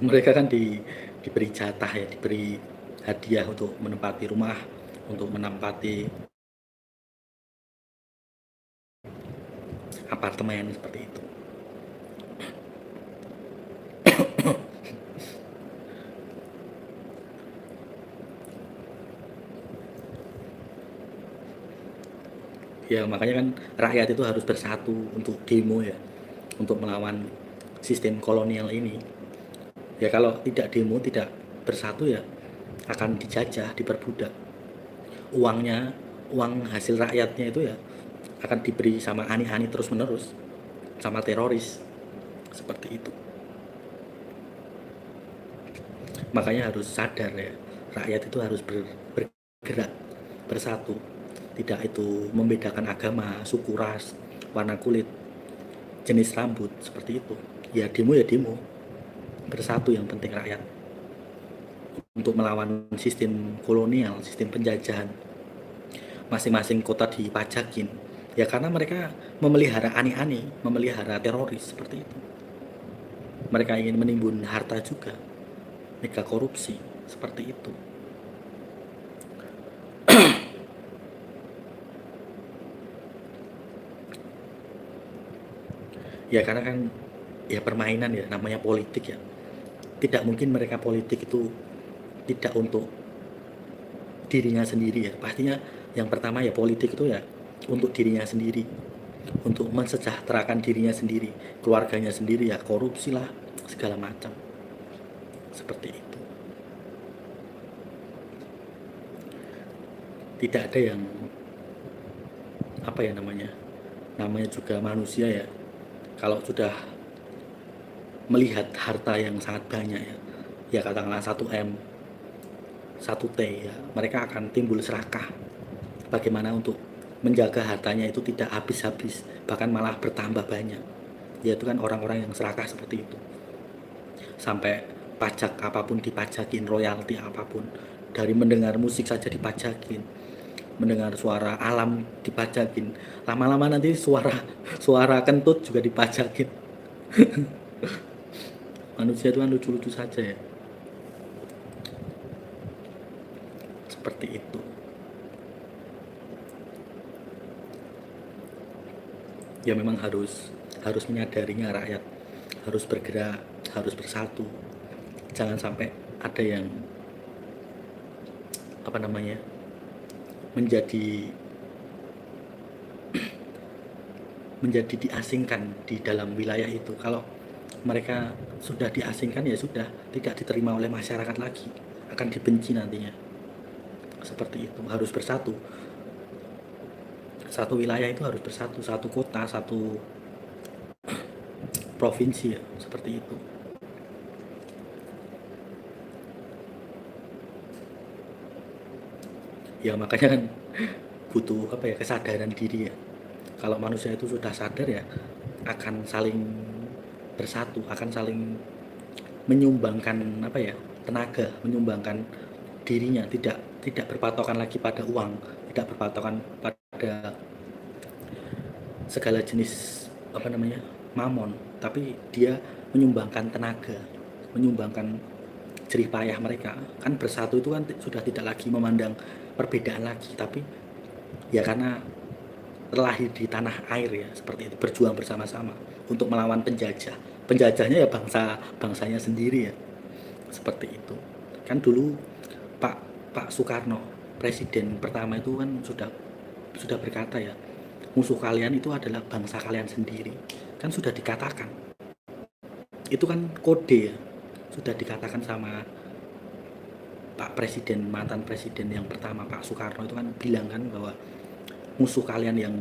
mereka kan diberi jatah ya, diberi hadiah untuk menempati rumah, untuk menempati apartemen seperti itu. Ya makanya kan rakyat itu harus bersatu untuk demo ya, untuk melawan sistem kolonial ini. Ya kalau tidak demo, tidak bersatu ya akan dijajah, diperbudak. Uangnya, uang hasil rakyatnya itu ya akan diberi sama ani-ani terus menerus, sama teroris seperti itu. Makanya harus sadar ya, rakyat itu harus bergerak, bersatu. Tidak itu membedakan agama, suku, ras, warna kulit, jenis rambut, seperti itu. Ya demo, bersatu yang penting rakyat. Untuk melawan sistem kolonial, sistem penjajahan. Masing-masing kota dipajakin. Ya karena mereka memelihara ani-ani, memelihara teroris, seperti itu. Mereka ingin menimbun harta juga, mega korupsi, seperti itu. Ya karena kan ya permainan ya, namanya politik ya. Tidak mungkin mereka politik itu tidak untuk dirinya sendiri ya. Pastinya yang pertama ya politik itu ya untuk dirinya sendiri, untuk mensejahterakan dirinya sendiri, keluarganya sendiri ya, korupsi lah segala macam seperti itu. Tidak ada yang apa ya namanya juga manusia ya, kalau sudah melihat harta yang sangat banyak ya, ya katakanlah 1M 1T ya, mereka akan timbul serakah. Bagaimana untuk menjaga hartanya itu tidak habis-habis, bahkan malah bertambah banyak. Ya itu kan orang-orang yang serakah seperti itu. Sampai pajak apapun dipajakin, royalti apapun. Dari mendengar musik saja dipajakin, mendengar suara alam dipajakin. Lama-lama nanti suara suara kentut juga dipajakin. Manusia itu kan lucu-lucu saja ya. Seperti itu. Ya memang harus menyadarinya rakyat, harus bergerak, harus bersatu. Jangan sampai ada yang apa namanya menjadi diasingkan di dalam wilayah itu. Kalau mereka sudah diasingkan ya sudah tidak diterima oleh masyarakat lagi, akan dibenci nantinya. Seperti itu, harus bersatu. Satu wilayah itu harus bersatu, satu kota, satu provinsi ya, seperti itu. Ya makanya kan butuh apa ya, kesadaran diri ya. Kalau manusia itu sudah sadar ya akan saling bersatu, akan saling menyumbangkan apa ya, tenaga, menyumbangkan dirinya, tidak berpatokan lagi pada uang, tidak berpatokan pada segala jenis apa namanya mamon, tapi dia menyumbangkan tenaga, menyumbangkan jerih payah mereka. Kan bersatu itu kan sudah tidak lagi memandang perbedaan lagi, tapi ya karena terlahir di tanah air ya, seperti itu, berjuang bersama-sama untuk melawan penjajah. Penjajahnya ya bangsanya sendiri ya, seperti itu. Kan dulu Pak Pak Soekarno, presiden pertama itu kan sudah berkata ya, musuh kalian itu adalah bangsa kalian sendiri. Kan sudah dikatakan, itu kan kode ya, sudah dikatakan sama Pak Presiden, mantan presiden yang pertama Pak Soekarno itu kan bilang kan bahwa musuh kalian yang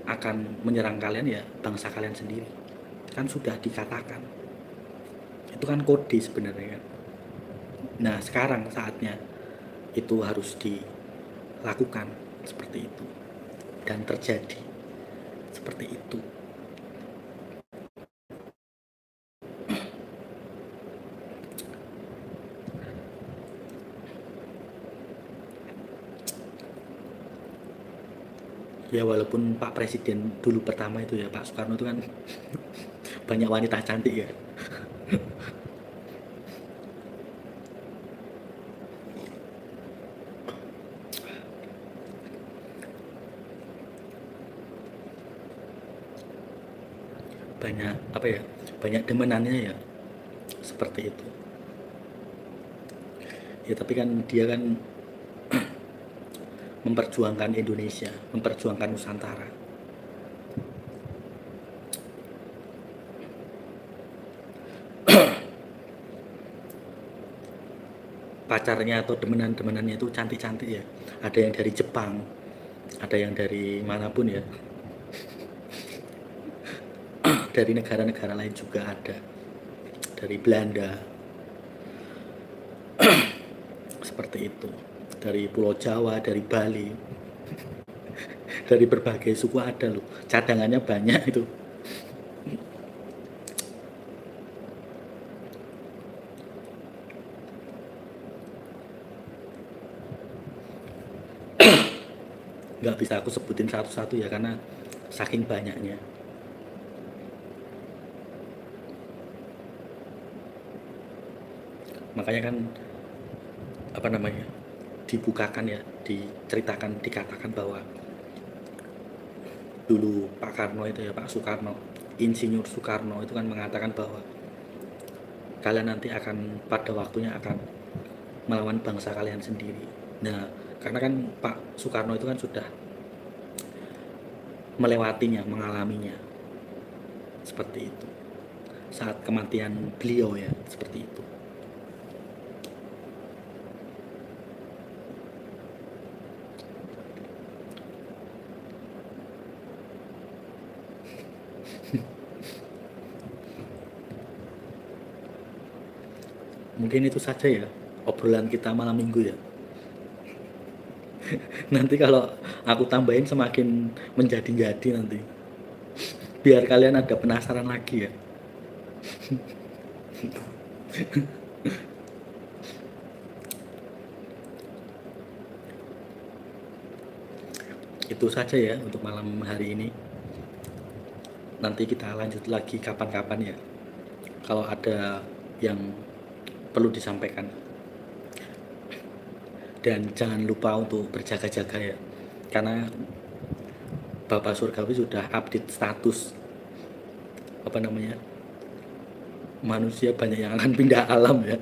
akan menyerang kalian ya bangsa kalian sendiri. Kan sudah dikatakan, itu kan kode sebenarnya kan. Nah sekarang saatnya itu harus dilakukan seperti itu dan terjadi seperti itu. Ya walaupun Pak Presiden dulu pertama itu ya Pak Soekarno itu kan banyak wanita cantik ya. Banyak apa ya, banyak demenannya ya, seperti itu ya. Tapi kan dia kan memperjuangkan Indonesia, memperjuangkan Nusantara. Pacarnya atau demenan-demenannya itu cantik-cantik ya, ada yang dari Jepang, ada yang dari manapun ya, dari negara-negara lain juga ada, dari Belanda, seperti itu, dari Pulau Jawa, dari Bali, dari berbagai suku ada loh, cadangannya banyak itu. Nggak bisa aku sebutin satu-satu ya, karena saking banyaknya. Makanya kan apa namanya, dibukakan ya, diceritakan, dikatakan bahwa dulu Pak Karno itu ya, Pak Soekarno, Insinyur Soekarno itu kan mengatakan bahwa kalian nanti akan pada waktunya akan melawan bangsa kalian sendiri. Nah, karena kan Pak Soekarno itu kan sudah melewatinya, mengalaminya, seperti itu. Saat kematian beliau ya, seperti itu. Mungkin itu saja ya obrolan kita malam minggu ya. Nanti kalau aku tambahin semakin menjadi-jadi nanti. Biar kalian ada penasaran lagi ya. Itu saja ya untuk malam hari ini. Nanti kita lanjut lagi kapan-kapan ya, kalau ada yang perlu disampaikan. Dan jangan lupa untuk berjaga-jaga ya, karena Bapak Surgawi sudah update status apa namanya, manusia banyak yang akan pindah alam ya.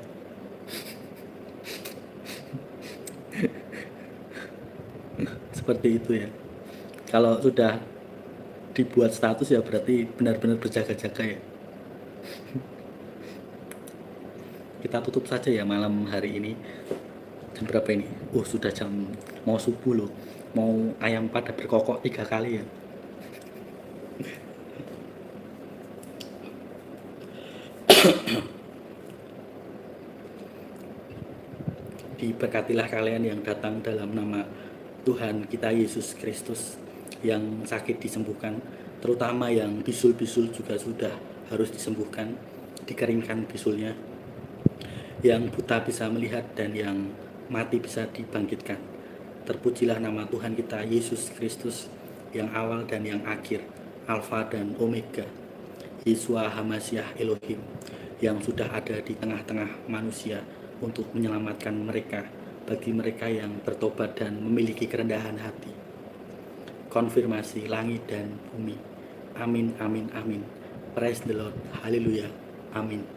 Seperti itu ya. Kalau sudah dibuat status ya berarti benar-benar berjaga-jaga ya. Kita tutup saja ya malam hari ini. Jam berapa ini? Oh, sudah jam mau subuh loh. Mau ayam pada berkokok 3 kali ya. Diberkatilah kalian yang datang dalam nama Tuhan kita Yesus Kristus, yang sakit disembuhkan, terutama yang bisul-bisul juga sudah harus disembuhkan, dikeringkan bisulnya, yang buta bisa melihat, dan yang mati bisa dibangkitkan. Terpujilah nama Tuhan kita Yesus Kristus, yang awal dan yang akhir, Alfa dan Omega, Yesua Hamasyah Elohim, yang sudah ada di tengah-tengah manusia untuk menyelamatkan mereka, bagi mereka yang bertobat dan memiliki kerendahan hati. Konfirmasi langit dan bumi. Amin, amin, amin. Praise the Lord. Haleluya. Amin.